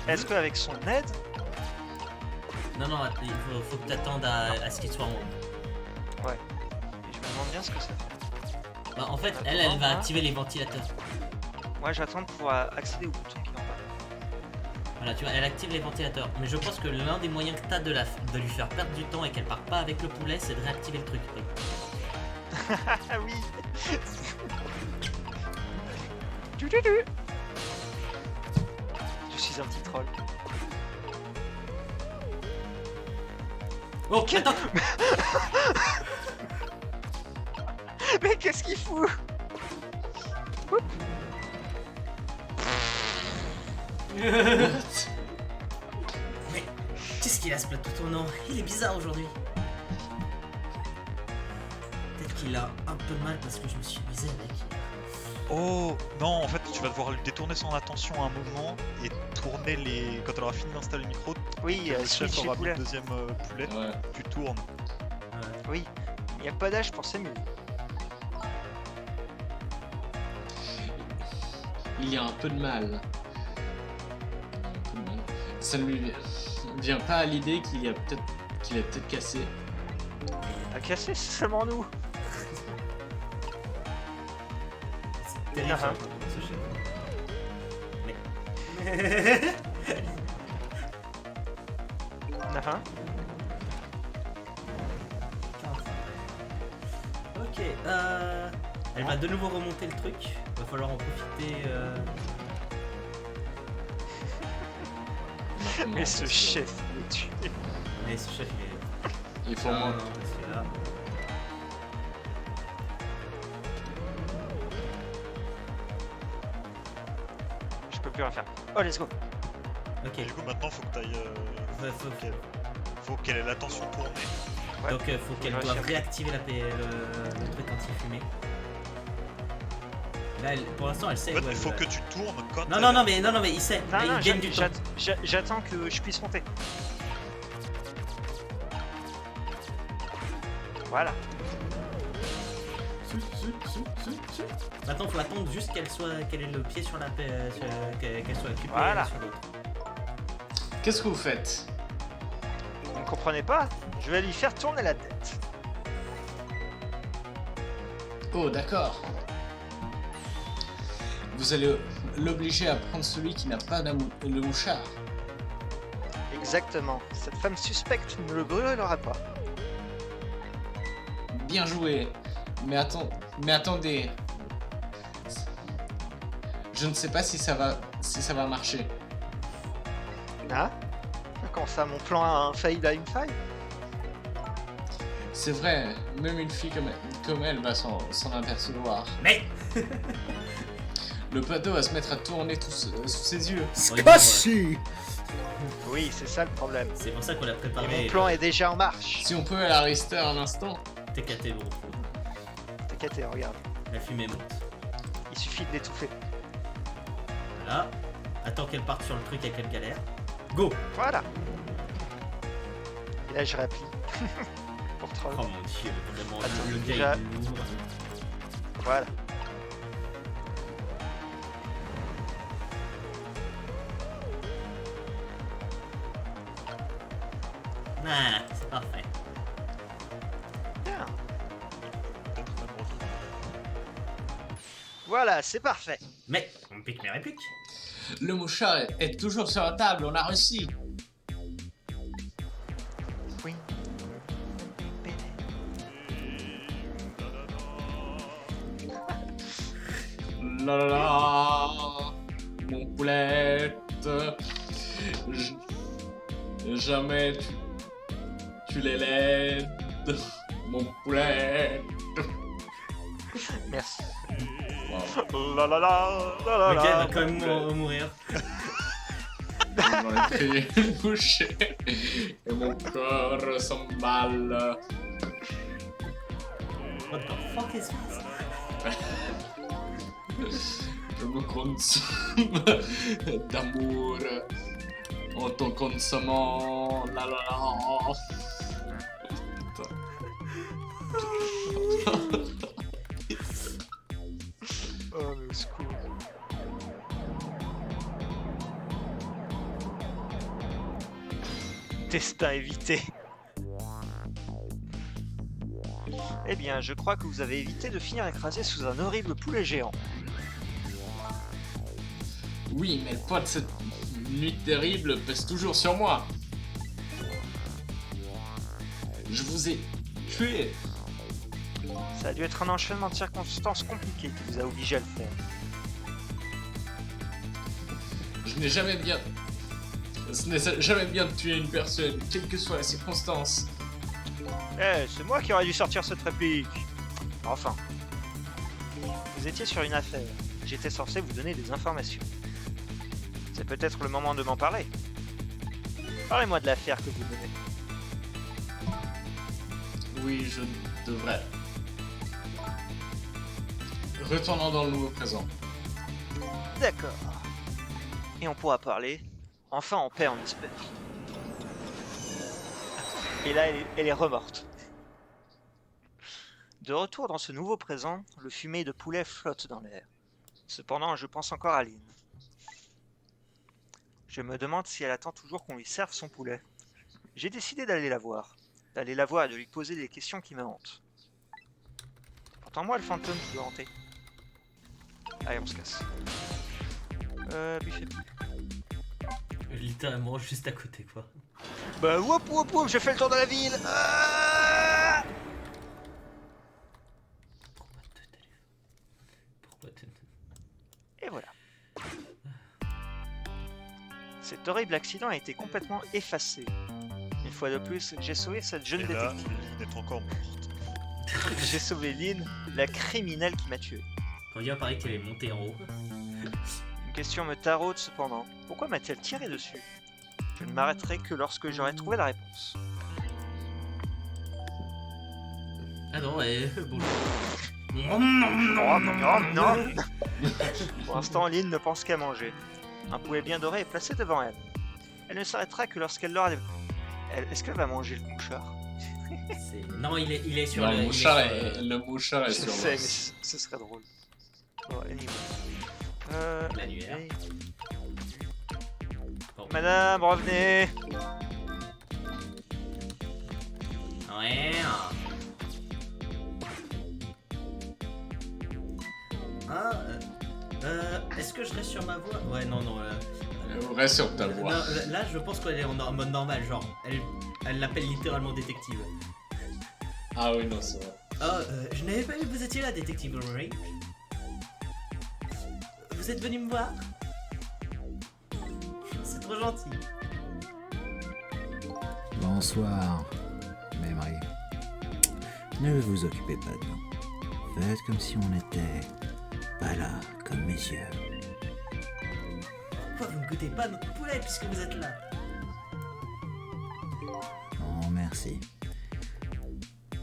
Est-ce qu'avec son aide, Non, il faut que t'attendes à ce qu'il soit en haut. je me demande bien ce que ça fait. Bah, en fait, Attends, elle va hein. activer les ventilateurs. Moi, j'attends pour accéder au bouton qui est en bas. Voilà, tu vois, elle active les ventilateurs. Mais je pense que l'un des moyens que t'as de lui faire perdre du temps et qu'elle part pas avec le poulet, c'est de réactiver le truc. Oui. Ah oui. Je suis un petit troll. Oh, attends. Mais qu'est-ce qu'il fout? Mais qu'est-ce qu'il a ce plateau tournant? Il est bizarre aujourd'hui. Peut-être qu'il a un peu mal parce que je me suis amusé avec. Oh non, en fait, tu vas devoir lui détourner son attention à un moment et tourner les. Quand elle aura fini d'installer le micro, Oui, le chef switch les aura mis poulets. le deuxième poulet. Ouais. Tu tournes. Oui, il n'y a pas d'âge pour s'amuser. Il y a un peu de mal. Ça ne lui vient pas à l'idée qu'il est peut-être cassé. Pas cassé, c'est seulement nous. C'est terrible, Ah, ce chef. Ah, Ok, elle va de nouveau remonter le truc. Va falloir en profiter. Mais ce chef me tue. Mais ce chef, il est. Il faut Ah, moins. non, parce que là. Je peux plus rien faire. Oh, let's go. Ok, Et du coup, maintenant, faut que t'ailles. faut- Faut qu'elle ait l'attention tournée. Ouais. donc faut qu'elle Je doive réussis. réactiver le truc anti-fumée. Là, pour l'instant, elle sait En où fait, elle il faut va. que tu tournes quand. Non, mais il sait. Non, Là, non, il gagne du temps. j'attends que je puisse monter. Voilà. Maintenant, faut attendre juste qu'elle ait le pied sur la qu'elle soit occupée Voilà. sur l'autre. Qu'est-ce que vous faites? Vous ne comprenez pas? Je vais lui faire tourner la tête. Oh, d'accord. Vous allez l'obliger à prendre celui qui n'a pas le mouchard. Exactement. Cette femme suspecte ne le brûlera pas. Bien joué. Mais attendez. Je ne sais pas si ça va marcher. Ah? Quand ça, mon plan a une faille? C'est vrai, même une fille comme elle va s'en apercevoir. Mais Le bateau va se mettre à tourner sous ses yeux. Scotchy. Oui, c'est ça le problème. c'est pour ça qu'on l'a Et préparé. mon plan est déjà en marche. Si on peut l'arrêter un instant. T'es caté, gros. T'inquiète, regarde. La fumée monte. Il suffit de l'étouffer. Voilà. Attends qu'elle parte sur le truc avec elle galère. Go. Voilà. Et là, je réappuie. Pour troll. Oh mon dieu, vraiment, Attends, le déjà- gars il est lourd. Voilà. Ah, c'est parfait. Bien. Peut-être même retrouver. Voilà, c'est parfait. Mais, on me pique mes répliques. Le mouchard est toujours sur la table, on a réussi. Oui. La la la, mon poulette. Jamais tu les laides, mon poulet. Merci. Wow. La la la la la Le gars la. va quand même mourir. J'en ai pris une bouchée et mon corps s'emballe. What the fuck is this? Je me consomme d'amour en te consommant. La la la. Oh, mais au secours. Destin évité. Eh bien, je crois que vous avez évité de finir écrasé sous un horrible poulet géant. Oui, mais le poids de cette nuit terrible pèse toujours sur moi. Je vous ai tué. Ça a dû être un enchaînement de circonstances compliquées qui vous a obligé à le faire. Je n'ai jamais bien... Ce n'est jamais bien de tuer une personne, quelle que soit la circonstance. Eh, c'est moi qui aurais dû sortir cette réplique. Enfin. Vous étiez sur une affaire. J'étais censé vous donner des informations. C'est peut-être le moment de m'en parler. Parlez-moi de l'affaire que vous menez. Oui, je devrais. Retournons dans le nouveau présent. D'accord. Et on pourra parler, enfin en paix on espère. Et là, elle est remorte. De retour dans ce nouveau présent, le fumet de poulet flotte dans l'air. Cependant, je pense encore à Lynn. Je me demande si elle attend toujours qu'on lui serve son poulet. J'ai décidé d'aller la voir. D'aller la voir et de lui poser des questions qui me hantent. Pourtant moi le fantôme qui doit hanter. Allez, on se casse. Buffet. Littéralement juste à côté quoi. Bah whoop whoop whoop, j'ai fait le tour de la ville. Ah Pourquoi te... Et voilà. Cet horrible accident a été complètement effacé. Une fois de plus, j'ai sauvé cette jeune Et là, détective. Lynn est encore morte. J'ai sauvé Lynn, la criminelle qui m'a tué. Quand il paraît qu'elle est montée en haut. Une question me taraude cependant. Pourquoi m'a-t-elle tiré dessus? Je ne m'arrêterai que lorsque j'aurai trouvé la réponse. Ah non, bonjour. Oh non, non, non. Pour l'instant, Lynn ne pense qu'à manger. Un poulet bien doré est placé devant elle. Elle ne s'arrêtera que lorsqu'elle l'aura... Est-ce qu'elle va manger le mouchard? Non, il est sur Non, le... le il est mouchard sur est, le mouchard est Je sur sais, mais l'os. ce serait drôle. Bon, anyway. L'annuaire. oui. Bon. Madame, revenez. Ouais. Ah, est-ce que je reste sur ma voie? Ouais, non, non. Reste sur ta voix. Non, là, je pense qu'elle est en mode normal, genre. Elle l'appelle littéralement détective. Ah oui, non, c'est vrai. Oh, je n'avais pas vu que vous étiez là, détective Ulrich. Vous êtes venu me voir? C'est trop gentil. Bonsoir, Memory. Ne vous occupez pas de nous. Faites comme si on n'était pas là, comme messieurs. Pourquoi vous ne goûtez pas notre poulet puisque vous êtes là? Non, merci.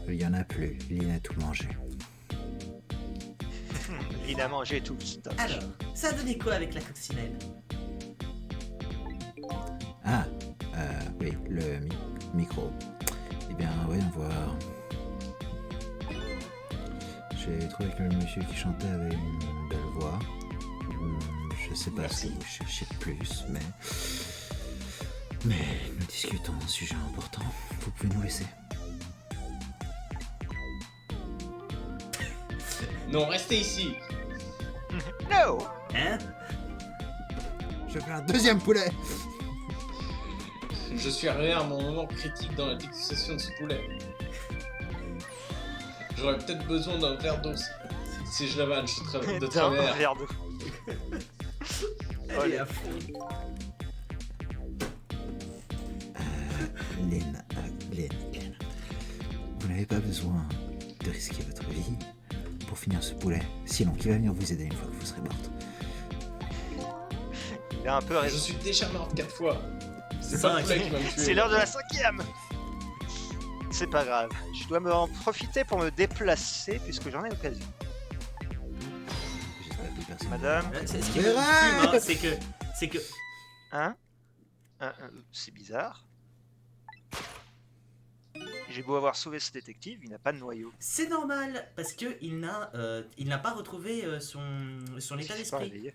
Il y en a plus, Lynn a tout mangé. Il a mangé tout le stock. Alors, ça a donné quoi avec la coccinelle? Ah, oui, le micro. Eh bien, voyons voir. J'ai trouvé que le monsieur qui chantait avait une belle voix. Je sais pas si vous cherchez plus, mais nous discutons d'un sujet important. Vous pouvez nous laisser. Non, restez ici. No! Hein? Je fais un deuxième poulet. Je suis arrivé à mon moment critique dans la dégustation de ce poulet. J'aurais peut-être besoin d'un verre d'eau si je l'avale de D'un travers. verre d'eau. Elle est à fond. Lynn, vous n'avez pas besoin de risquer votre vie pour finir ce poulet. Sinon, qui va venir vous aider une fois que vous serez morte? Il a un peu Je raison. suis déjà morte 4 fois. C'est Ça, pas le poulet qui va me tuer. C'est l'heure de la 5e. C'est pas grave. Je dois me en profiter pour me déplacer puisque j'en ai l'occasion. J'espère que personne. Madame, Ce qui me fume, hein, c'est que... hein? C'est bizarre. J'ai beau avoir sauvé ce détective, il n'a pas de noyau. C'est normal, parce que il n'a pas retrouvé son état Il s'est pas d'esprit. réveillé.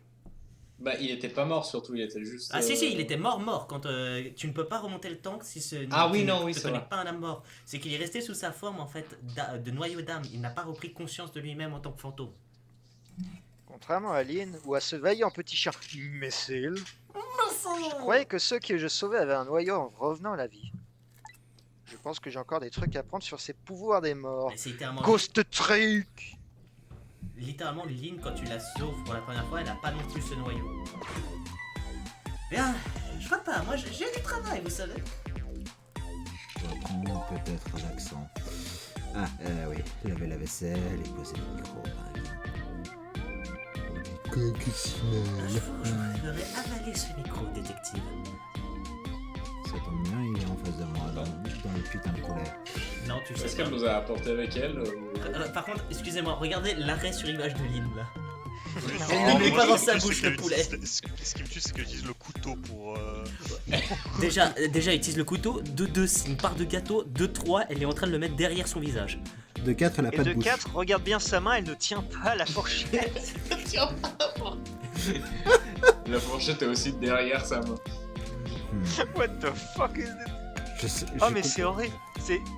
Bah, il était pas mort surtout, il était juste. Ah si, il était mort. Quand tu ne peux pas remonter le temps si ce Ah oui, tu non, ne oui, te c'est connectes vrai. pas à la mort. C'est qu'il est resté sous sa forme en fait de noyau d'âme. Il n'a pas repris conscience de lui-même en tant que fantôme. Contrairement à Lynn ou à ce vaillant petit chien Messel, je croyais que ceux que je sauvais avaient un noyau en revenant à la vie. Je pense que j'ai encore des trucs à prendre sur ces pouvoirs des morts. Mais c'est littéralement, Ghost Trick! littéralement Lynn, quand tu la sauves pour la première fois, elle n'a pas non plus ce noyau. Bien, je vois pas, moi j'ai du travail, vous savez. Je reprends peut-être l'accent. Ah, oui, laver la vaisselle et poser le micro, par exemple. Je vous ferai avaler ce micro, détective. Ça tombe bien, il est en face de moi, dans le putain de poulet. Non, tu le Est-ce sais qu'elle pas. nous a apporté avec elle Par contre, excusez-moi, regardez l'arrêt sur image de Lynn là. Non, Elle ne met moi, pas dans je sa trouve bouche que le poulet. Ce qui me tue, c'est que j'utilise le couteau pour. Déjà, utilise le couteau. De 2, c'est une part de gâteau. De 3, elle est en train de le mettre derrière son visage. De 4, elle a Et pas de de bouche. 4, regarde bien sa main, elle ne tient pas la fourchette. La fourchette est aussi derrière sa main. What the fuck is this? Oh mais c'est horrible.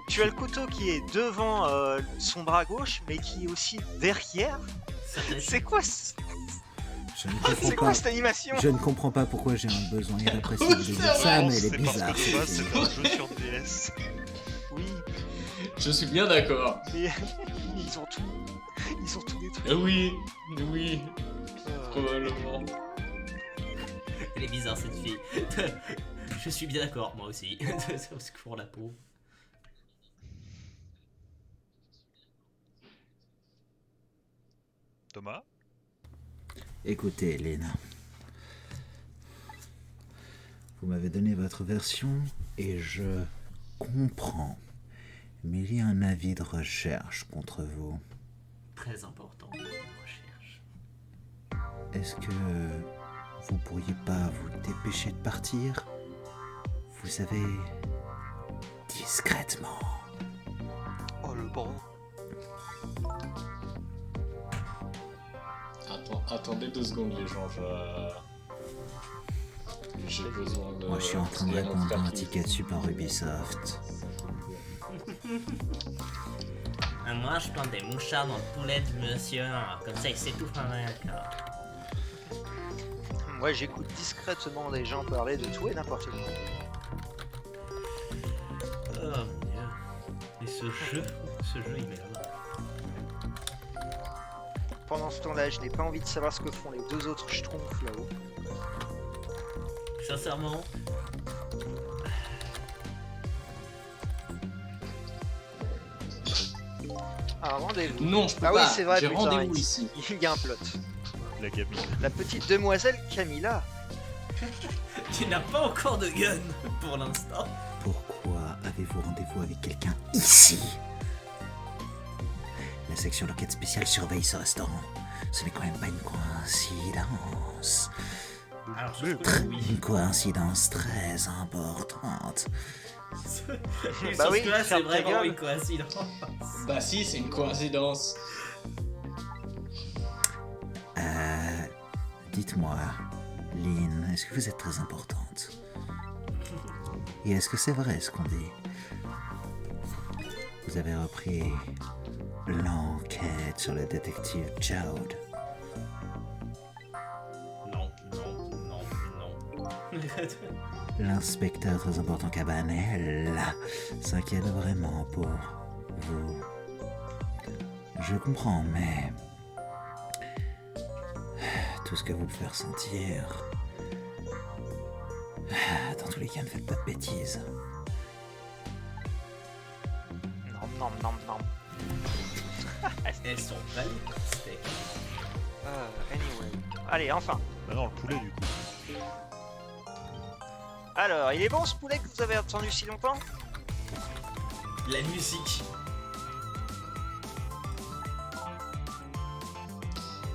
Tu as le couteau qui est devant son bras gauche, mais qui est aussi derrière. C'est quoi Je ne comprends C'est quoi pas. cette animation? Je ne comprends pas pourquoi j'ai un besoin irrépressible de C'est dire ça, vrai, mais elle est C'est parce bizarre. que de base, c'est un jeu sur DS. Oui, Je suis bien d'accord. mais ils ont tout détruit. Oui, probablement. Elle est bizarre cette fille. Je suis bien d'accord, moi aussi. Au secours la peau. Thomas? Écoutez, Léna. Vous m'avez donné votre version et je comprends. Mais il y a un avis de recherche contre vous. Très important de recherche. Est-ce que vous pourriez pas vous dépêcher de partir? Vous savez, discrètement. Oh le bon. Attendez 2 secondes les gens, j'ai besoin de... Moi, je suis en train de mon répondre à frère un qui- ticket dessus par Ubisoft. Moi, je plante des mouchards dans le poulet du monsieur. Comme ça, il s'étouffe avec. Moi j'écoute discrètement des gens parler de tout et n'importe quoi. Oh mon dieu. Et ce jeu, il est là. Pendant ce temps-là, je n'ai pas envie de savoir ce que font les 2 autres schtroumpfs là-haut. Sincèrement, Un rendez-vous. Non, je peux Ah oui, pas. c'est vrai, J'ai putain, rendez-vous ici. Il y a un plot. La gamine. La petite demoiselle Camilla. Tu n'as pas encore de gun pour l'instant. Pourquoi avez-vous rendez-vous avec quelqu'un ici? La section d'enquête spéciale surveille ce restaurant. Ce n'est quand même pas une coïncidence. Alors, je trouve que oui. Une coïncidence très importante. Et Bah sauf oui, que là, c'est ferme ta vraiment gueule. une coïncidence. Bah si, c'est une coïncidence. Dites-moi, Lynn, est-ce que vous êtes très importante? Et est-ce que c'est vrai ce qu'on dit? Vous avez repris l'enquête sur le détective Jode. Non, non, non, non. L'inspecteur très important Cabanel s'inquiète vraiment pour vous. Je comprends, mais tout ce que vous le faites ressentir, dans tous les cas, ne faites pas de bêtises. Non, non, non, non. Elles sont belles. Steak. Anyway. Allez, enfin. Bah non, le poulet du coup. Alors, il est bon ce poulet que vous avez attendu si longtemps? La musique.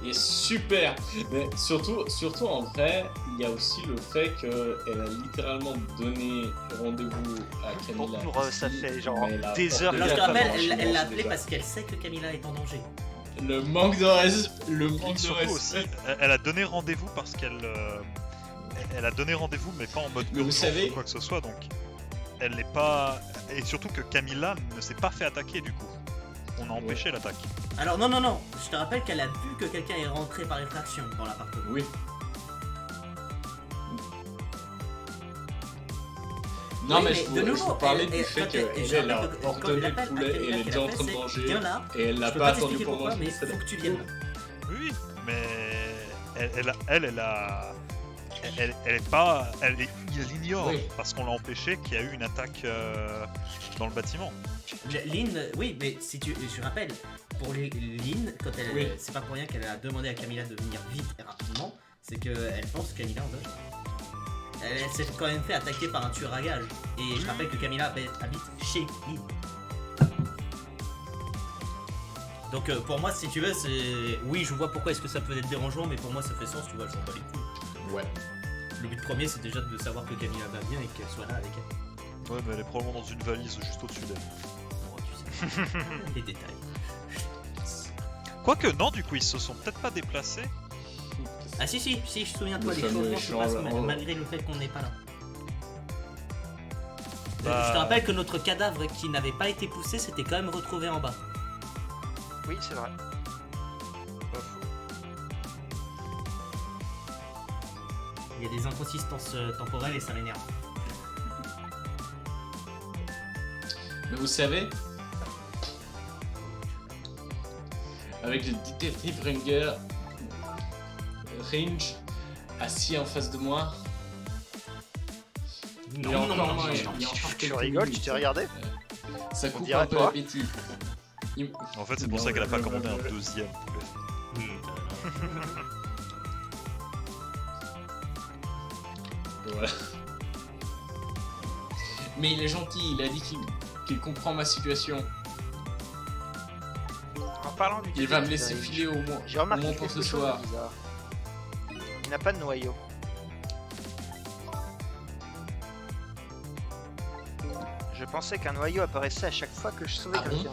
Il est super. Mais surtout en vrai, il y a aussi le fait qu'elle a littéralement donné rendez-vous à Camilla. Pour ça ici, fait genre mais elle a des heures porté Alors, je qu'il te a la pas rappelle, mangé. elle l'a appelé déjà. parce qu'elle sait que Camilla est en danger. Le manque de respect. Le Et manque de surtout aussi, respect. elle a donné rendez-vous parce qu'elle. Elle a donné rendez-vous, mais pas en mode Mais vous urgence savez- ou quoi que ce soit, donc. Elle n'est pas. Et surtout que Camilla ne s'est pas fait attaquer du coup. On a empêché l'attaque. Alors, non, non, non. Je te rappelle qu'elle a vu que quelqu'un est rentré par effraction dans l'appartement. Oui. Non, Oui, mais mais je de vous nouveau, parlais elle- du elle- fait quand qu'elle elle- elle a quand ordonné l'appel le poulet à et Camilla elle est qu'elle déjà a en fait, train de c'est, manger. viens là, Et elle je l'a peux pas pas attendu t'expliquer pour pourquoi, manger. mais faut que tu viennes. Oui, mais. Elle a. Elle est pas. Il l'ignore Oui. parce qu'on l'a empêché qu'il y a eu une attaque dans le bâtiment. Lynn, oui, mais si tu, je rappelle, pour Lynn, quand elle, Oui. c'est pas pour rien qu'elle a demandé à Camilla de venir vite et rapidement, c'est qu'elle pense que Camilla est en danger. Elle s'est quand même fait attaquer par un tueur à gages. Et je rappelle que Camilla habite chez Lynn. Donc pour moi, si tu veux, c'est... Oui, je vois pourquoi est-ce que ça peut être dérangeant, mais pour moi ça fait sens, tu vois, je m'en bats les couilles. Ouais. Le but premier, c'est déjà de savoir que Camilla va bien et qu'elle soit là avec elle. Ouais, mais elle est probablement dans une valise juste au-dessus d'elle. Bon, tu sais. Les détails. Quoique, non, du coup, ils se sont peut-être pas déplacés. Ah si, je souviens-toi, Le les fameux chaufsements se échange passent en- malgré le fait qu'on n'est pas là. Bah- Je te rappelle que notre cadavre qui n'avait pas été poussé s'était quand même retrouvé en bas. Oui, c'est vrai. Pas faux. Il y a des inconsistances temporelles et ça m'énerve. Mais vous savez, avec le détective Range assis en face de moi, il y a encore Tu quelques rigoles, minutes. tu t'es regardé? Ça coupe dirait un peu pas. l'appétit. En fait, c'est pour ça qu'elle a pas commandé un deuxième poulet. Voilà. Mais il est gentil, il a dit qu'il comprend ma situation. En parlant du Il va me laisser détective, filer au moins, J'ai remarqué pour quelque ce chose soir. de bizarre. Il n'a pas de noyau. Je pensais qu'un noyau apparaissait à chaque fois que je sauvais Ah bon quelqu'un.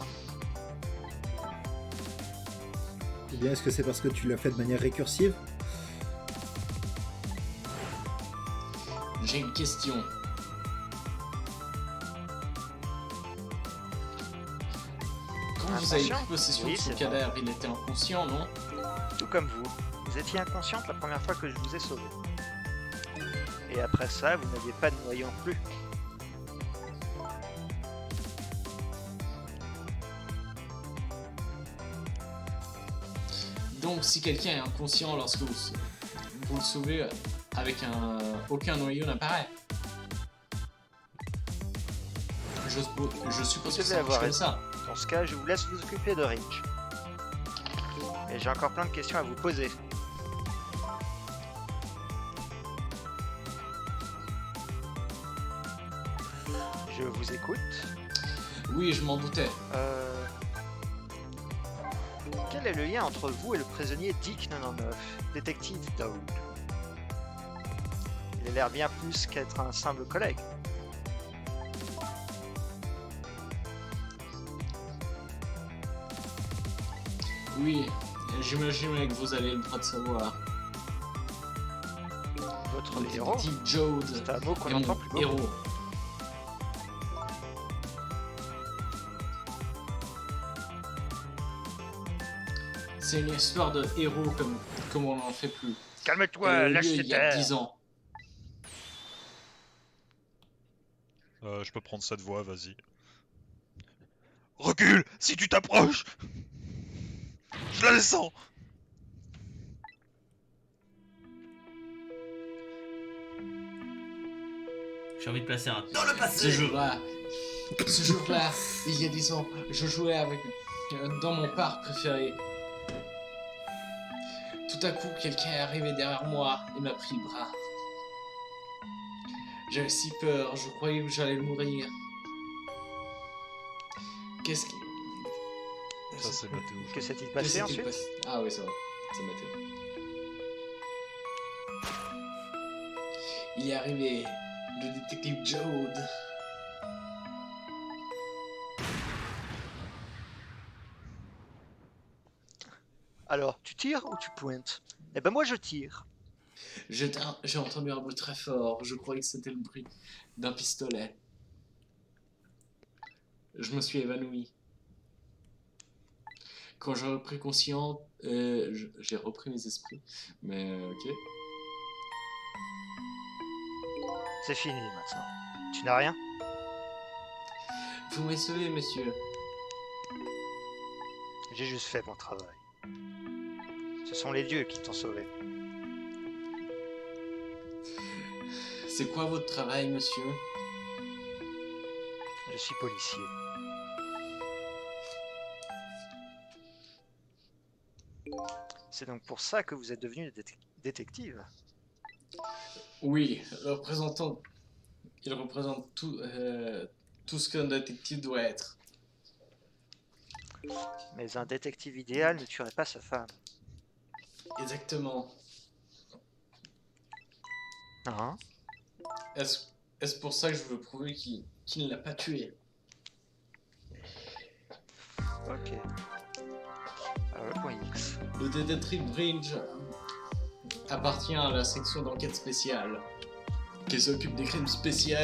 Ou bien est-ce que c'est parce que tu l'as fait de manière récursive? J'ai une question. Quand vous avez Inconscient pris possession Oui, de son c'est cadavre, il était inconscient, non? Tout comme vous. Vous étiez inconsciente la première fois que je vous ai sauvé. Et après ça, vous n'aviez pas de noyau non plus. Donc si quelqu'un est inconscient lorsque vous le sauvez avec aucun noyau n'apparaît. Je suppose Vous que devez ça marche avoir comme raison. ça. Dans ce cas, je vous laisse vous occuper de Rich. Mais j'ai encore plein de questions à vous poser. Je vous écoute. Oui, je m'en doutais. Quel est le lien entre vous et le prisonnier Dick 99, détective Dowd? Il a l'air bien plus qu'être un simple collègue. Oui, j'imagine que vous avez le droit de savoir. Votre Le héros? détective Jode C'est un mot qu'on est entend mon plus beaucoup. héros. C'est une histoire de héros comme on n'en fait plus. Calme-toi, Elle a eu lâche lieu tes il y a terres. 10 ans. Je peux prendre cette voix, vas-y. Recule si tu t'approches. Je la descends. J'ai envie de placer un dans le Ce passé. jour-là, il y a 10 ans, je jouais avec dans mon parc préféré. Tout à coup, quelqu'un est arrivé derrière moi et m'a pris le bras. J'avais si peur, je croyais que j'allais mourir. Qu'est-ce qui... Ça c'est Mathéo. Que s'est-il que passé s'est-il ensuite? passé Ah oui, c'est vrai, c'est Mathéo. Il est arrivé, le détective Jode. Alors, tu tires ou tu pointes? Eh ben moi je tire. J'ai entendu un bruit très fort, je croyais que c'était le bruit d'un pistolet. Je me suis évanoui. Quand j'ai repris conscience, j'ai repris mes esprits. Mais ok. C'est fini maintenant. Tu n'as rien? Vous m'avez sauvé, monsieur. J'ai juste fait mon travail. Ce sont les dieux qui t'ont sauvé. C'est quoi votre travail, monsieur? Je suis policier. C'est donc pour ça que vous êtes devenu détective. Oui, il représente tout ce qu'un détective doit être. Mais un détective idéal ne tuerait pas sa femme. Exactement. Hein? Est-ce pour ça que je veux prouver qu'il ne l'a pas tué? Ok. Alors le point X. Le détective Bridge appartient à la section d'enquête spéciale, qui s'occupe des crimes spéciaux.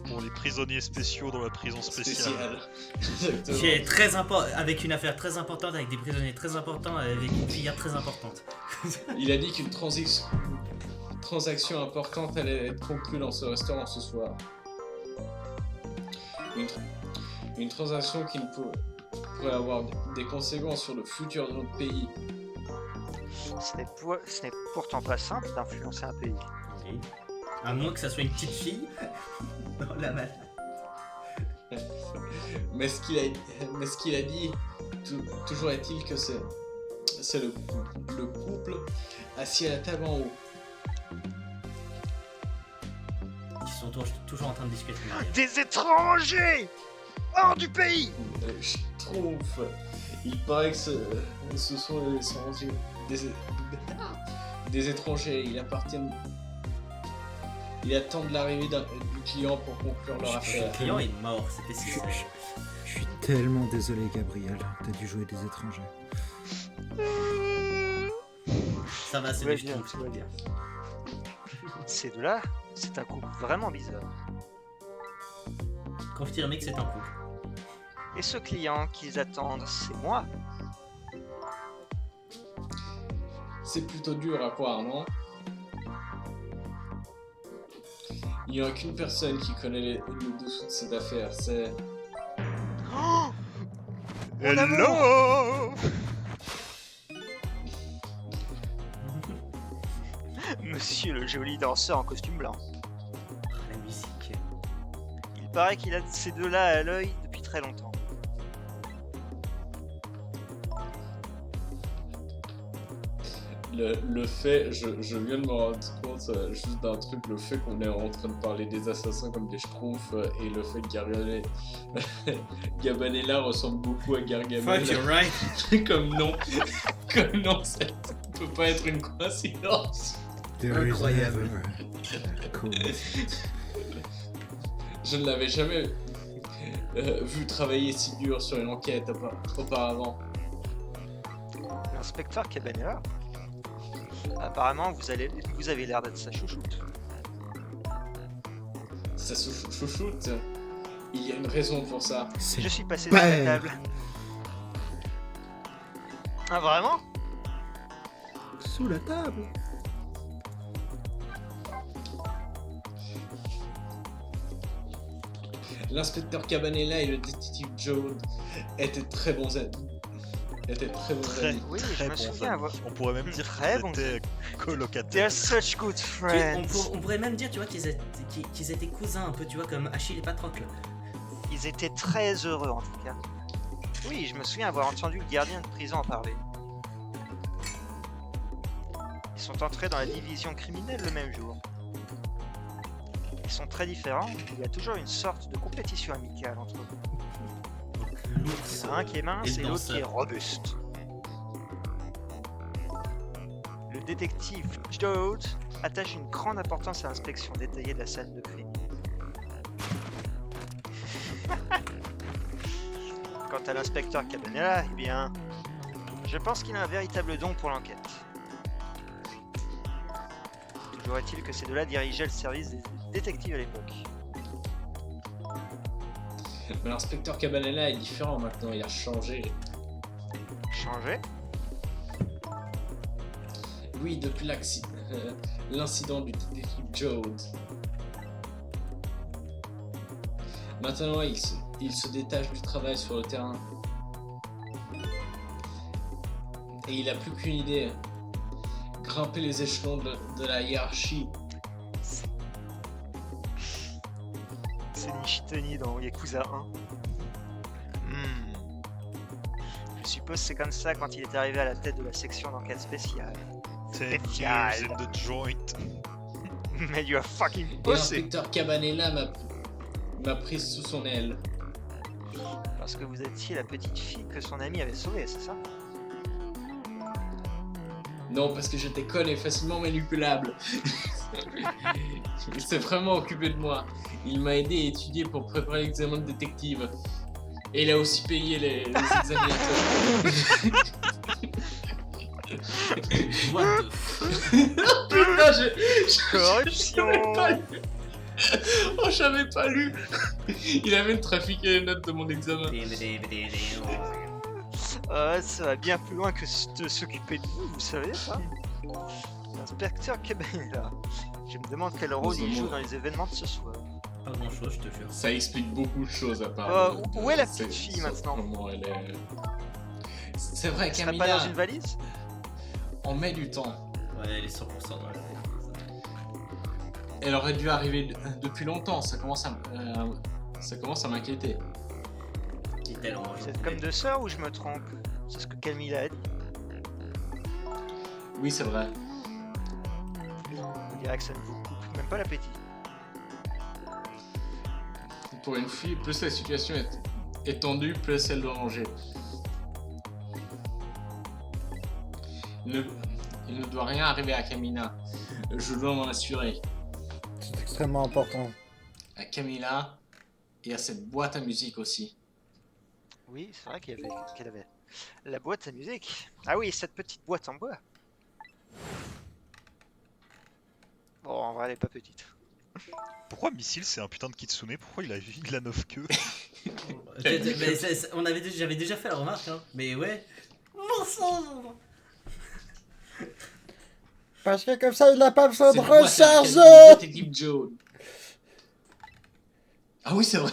Pour les prisonniers spéciaux dans la prison spéciale. Exactement. Qui est très avec une affaire très importante, avec des prisonniers très importants, avec une filière très importante. Il a dit qu'une transaction importante allait être conclue dans ce restaurant ce soir. Une transaction qui pourrait avoir des conséquences sur le futur de notre pays. Ce n'est pourtant pas simple d'influencer un pays. Oui. À moins que ça soit une petite fille dans la malle. Mais ce qu'il a dit, toujours est-il que c'est le couple assis à la table en haut. Ils sont toujours en train de discuter. Des étrangers! Hors du pays! Je trouve. Il paraît que ce sont des étrangers. Ils attendent l'arrivée du client pour conclure leur Le affaire. client est mort, c'était si simple. Je suis tellement désolé, Gabriel. T'as dû jouer des étrangers. Ça va, c'est Ouais, du bien, style. tout va bien. Ces deux-là, c'est un couple vraiment bizarre. Confirmé que c'est un couple. Et ce client qu'ils attendent, c'est moi. C'est plutôt dur à croire, non? Il n'y a qu'une personne qui connaît le dessous de cette affaire, c'est... Hello. Monsieur le joli danseur en costume blanc. La musique. Il paraît qu'il a ces deux-là à l'œil depuis très longtemps. Le fait, je viens de me rendre compte juste d'un truc, le fait qu'on est en train de parler des assassins comme des schtroumpfs et le fait que Gabanella ressemble beaucoup à Fuck, Gargamel you're right. comme nom, ça peut pas être une coïncidence. There is Incroyable. never a coincidence. Je ne l'avais jamais vu travailler si dur sur une enquête auparavant. L'inspecteur Cabanella. Apparemment, vous avez l'air d'être sa chouchoute. Ça se chouchoute. Il y a une raison pour ça. Je C'est suis passé sur la père. table. Ah vraiment? sous la table. L'inspecteur Cabanella et le détective Joe étaient très bons amis. Oui, je très me bons souviens amis. avoir- On pourrait même dire Très qu'ils bons étaient colocataires. They're such good friends. On pourrait même dire, tu vois, qu'ils étaient cousins un peu, tu vois, comme Achille et Patrocle. Ils étaient très heureux en tout cas. Oui, je me souviens avoir entendu le gardien de prison en parler. Ils sont entrés dans la division criminelle le même jour. Ils sont très différents, il y a toujours une sorte de compétition amicale entre eux. Il y en a un qui est mince et l'autre qui est robuste. Le détective Joad attache une grande importance à l'inspection détaillée de la scène de crime. Quant à l'inspecteur Cabanella, eh bien, je pense qu'il a un véritable don pour l'enquête. Toujours est-il que ces deux-là dirigeaient le service des détectives à l'époque. Mais l'inspecteur Cabanella est différent maintenant, il a changé. Changé? Oui, depuis l'incident du détective Joad. Maintenant, il se détache du travail sur le terrain. Et il a plus qu'une idée. Grimper les échelons de la hiérarchie. C'est Nishitani dans Yakuza 1. Je suppose que c'est comme ça quand il est arrivé à la tête de la section d'enquête spéciale. 10 Spécial. years in the joint. Mais you are fucking Et bossé! l'inspecteur Cabanella m'a prise sous son aile. Parce que vous étiez la petite fille que son ami avait sauvée, c'est ça? Non, parce que j'étais conne et facilement manipulable. Il s'est vraiment occupé de moi. Il m'a aidé à étudier pour préparer l'examen de détective. Et il a aussi payé les examinateurs. What the f... Putain, je Corruption! savais pas lu. Oh, j'avais pas lu. Il avait trafiqué les notes de mon examen. Ça va bien plus loin que de s'occuper de vous, vous savez ça? L'inspecteur Cabanella. Je me demande quel rôle il joue dans les événements de ce soir. Pas grand chose, je te jure. Ça explique beaucoup de choses à part. Où est la petite fille maintenant? Comment elle est. C'est vrai, Elle serait pas Camilla, dans une valise? on met du temps. Ouais, elle est 100% dans la valise. Elle aurait dû arriver depuis longtemps. Ça commence à m'inquiéter. Dit-elle en Vous mangeant. êtes comme deux sœurs ou je me trompe? C'est ce que Camilla a dit. Oui, c'est vrai. On dirait que ça ne vous coupe même pas l'appétit. Pour une fille, plus la situation est tendue, plus elle doit manger. Il ne doit rien arriver à Camilla. Je dois m'en assurer. C'est extrêmement important. À Camilla et à cette boîte à musique aussi. Oui, c'est vrai qu'elle avait la boîte à musique. Ah oui, cette petite boîte en bois. Bon, en vrai, elle est pas petite. Pourquoi Missile c'est un putain de kitsune? Pourquoi il a 9 queues? Mais j'avais déjà fait la remarque, hein. Mais ouais. Mon sang. Parce que comme ça, il n'a pas besoin de Cette boîte à recharger. Détective Joe. Ah oui, c'est vrai.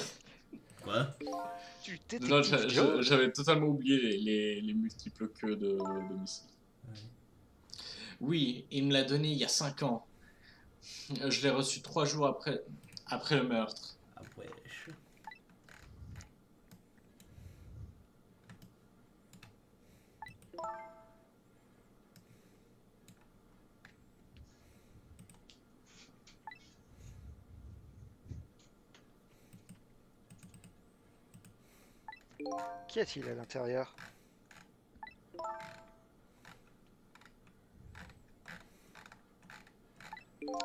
Quoi? Du Non, détective Joe. j'avais totalement oublié les multiples queues de missiles. Oui, il me l'a donné il y a 5 ans. Je l'ai reçu 3 jours après le meurtre. Ah wesh. Qu'y a-t-il à l'intérieur?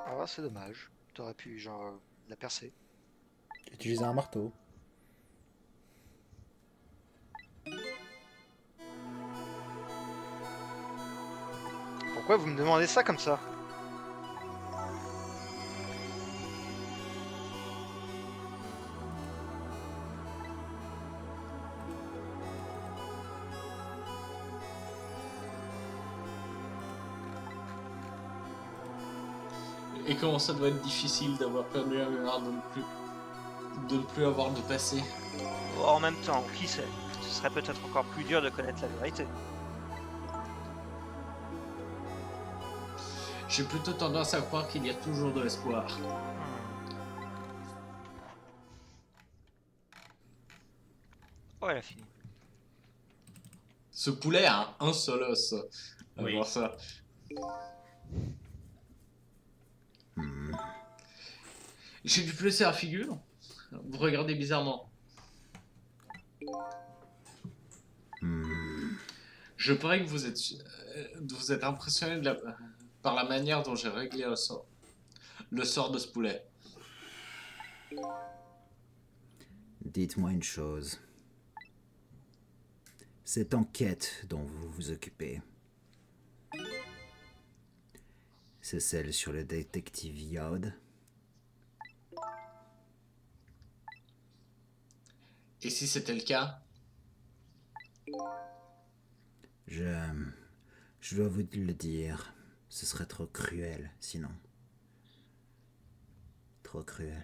Ah, c'est dommage. T'aurais pu, genre, la percer. Utiliser un marteau. Pourquoi vous me demandez ça comme ça? Et comment ça doit être difficile d'avoir perdu la mémoire de ne plus avoir de passé. En même temps, qui sait? Ce serait peut-être encore plus dur de connaître la vérité. J'ai plutôt tendance à croire qu'il y a toujours de l'espoir. Oh, elle a fini. Ce poulet a un seul os. À Oui. voir ça. J'ai dû placer la figure. Vous regardez bizarrement. Je parie que vous êtes impressionné par la manière dont j'ai réglé le sort de ce poulet. Dites-moi une chose. Cette enquête dont vous vous occupez, c'est celle sur le détective Yod? Et si c'était le cas? Je dois vous le dire, ce serait trop cruel sinon. Trop cruel.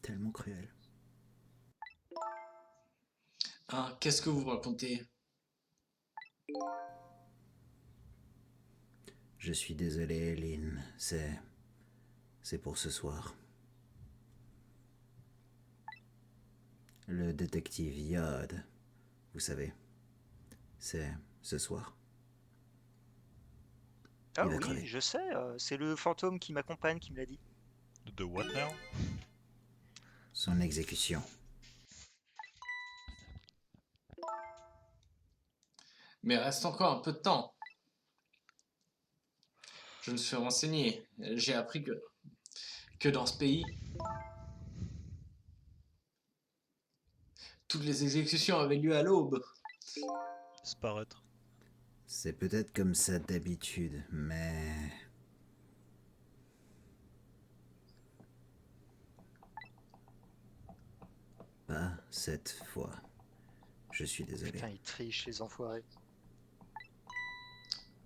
Tellement cruel. Hein, qu'est-ce que vous racontez? Je suis désolé, Lynn. C'est pour ce soir. Le détective Yod, vous savez, c'est ce soir. Ah Il va oui, crever. je sais, c'est le fantôme qui m'accompagne qui me l'a dit. De what now? Son exécution. Mais reste encore un peu de temps. Je me suis renseigné. J'ai appris que dans ce pays, toutes les exécutions avaient lieu à l'aube. Laisse paraître. C'est peut-être comme ça d'habitude, mais... Pas cette fois. Je suis désolé. Putain, ils trichent, les enfoirés.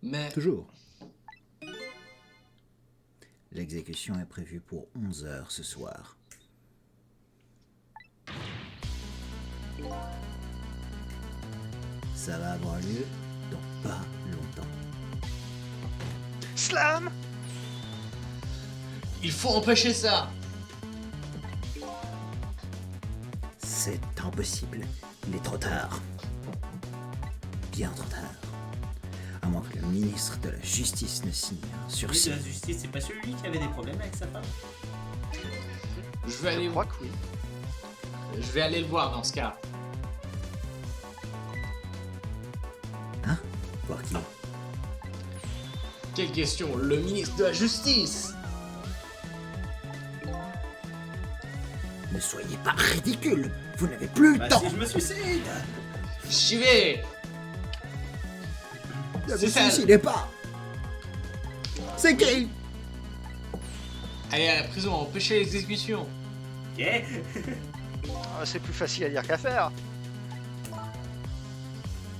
Mais Toujours. L'exécution est prévue pour 11h ce soir. Ça va avoir lieu dans pas longtemps. Slam! il faut empêcher ça. C'est impossible. Il est trop tard. Bien trop tard. À moins que le ministre de la Justice ne signe un Le sursis. ministre de la Justice, c'est pas celui qui avait des problèmes avec sa femme? Je vais aller, Je crois que oui. je vais aller le voir dans ce cas. Voir qui? Quelle question? Le ministre de la Justice. Ne soyez pas ridicule. Vous n'avez plus le Bah temps. si je me suicide! J'y vais. Ne c'est vous ça. suicidez pas. C'est qui? Allez à la prison, empêcher l'exécution. Ok. Ah, c'est plus facile à dire qu'à faire.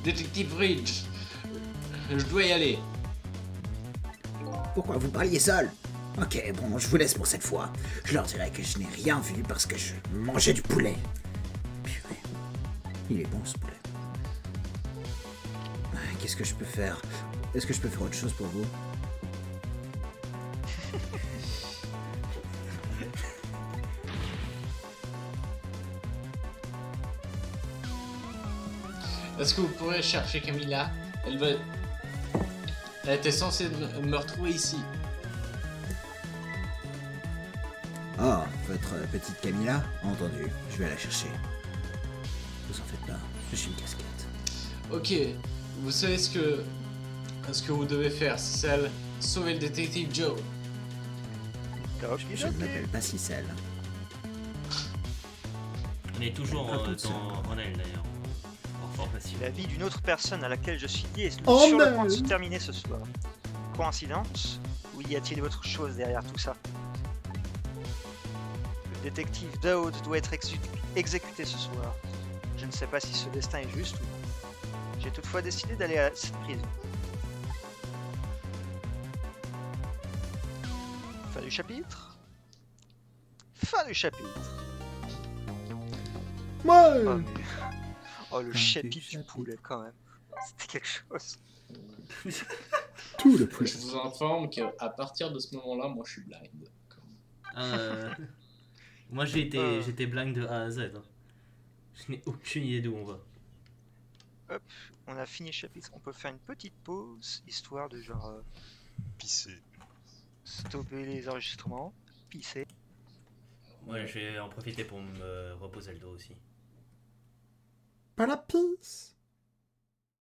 Détective Ridge. Je dois y aller. Pourquoi vous parliez seul? Ok, bon, je vous laisse pour cette fois. Je leur dirai que je n'ai rien vu parce que je mangeais du poulet. Purée. Il est bon ce poulet. Qu'est-ce que je peux faire? Est-ce que je peux faire autre chose pour vous? Est-ce que vous pourrez chercher Camilla? Elle était censée me retrouver ici. Oh, votre petite Camilla? Entendu, je vais la chercher. Vous en faites pas, je suis une casquette. Ok, vous savez ce que vous devez faire, Cicel. Sauver le détective Joe. Je ne m'appelle pas Cicel. On est toujours Pas toute seule. en elle d'ailleurs. En formation. La vie d'une autre personne à laquelle je suis lié est Oh sur le point de non. se terminer ce soir. Coïncidence? Ou y a-t-il autre chose derrière tout ça? Le détective Daoud doit être exécuté ce soir. Je ne sais pas si ce destin est juste ou non. J'ai toutefois décidé d'aller à cette prison. Fin du chapitre. Fin du chapitre. Moi Oh, mais- oh, le Fin du chapitre du chapitre. poulet quand même. C'était quelque chose. Tout le poulet. Je vous informe qu'à partir de ce moment-là, moi je suis blind. Moi j'étais blind de A à Z. Hein. Je n'ai aucune idée d'où on va. On a fini le chapitre. On peut faire une petite pause, histoire de genre Pisser. stopper les enregistrements, pisser. Ouais, je vais en profiter pour me reposer le dos aussi. Pas la pisse.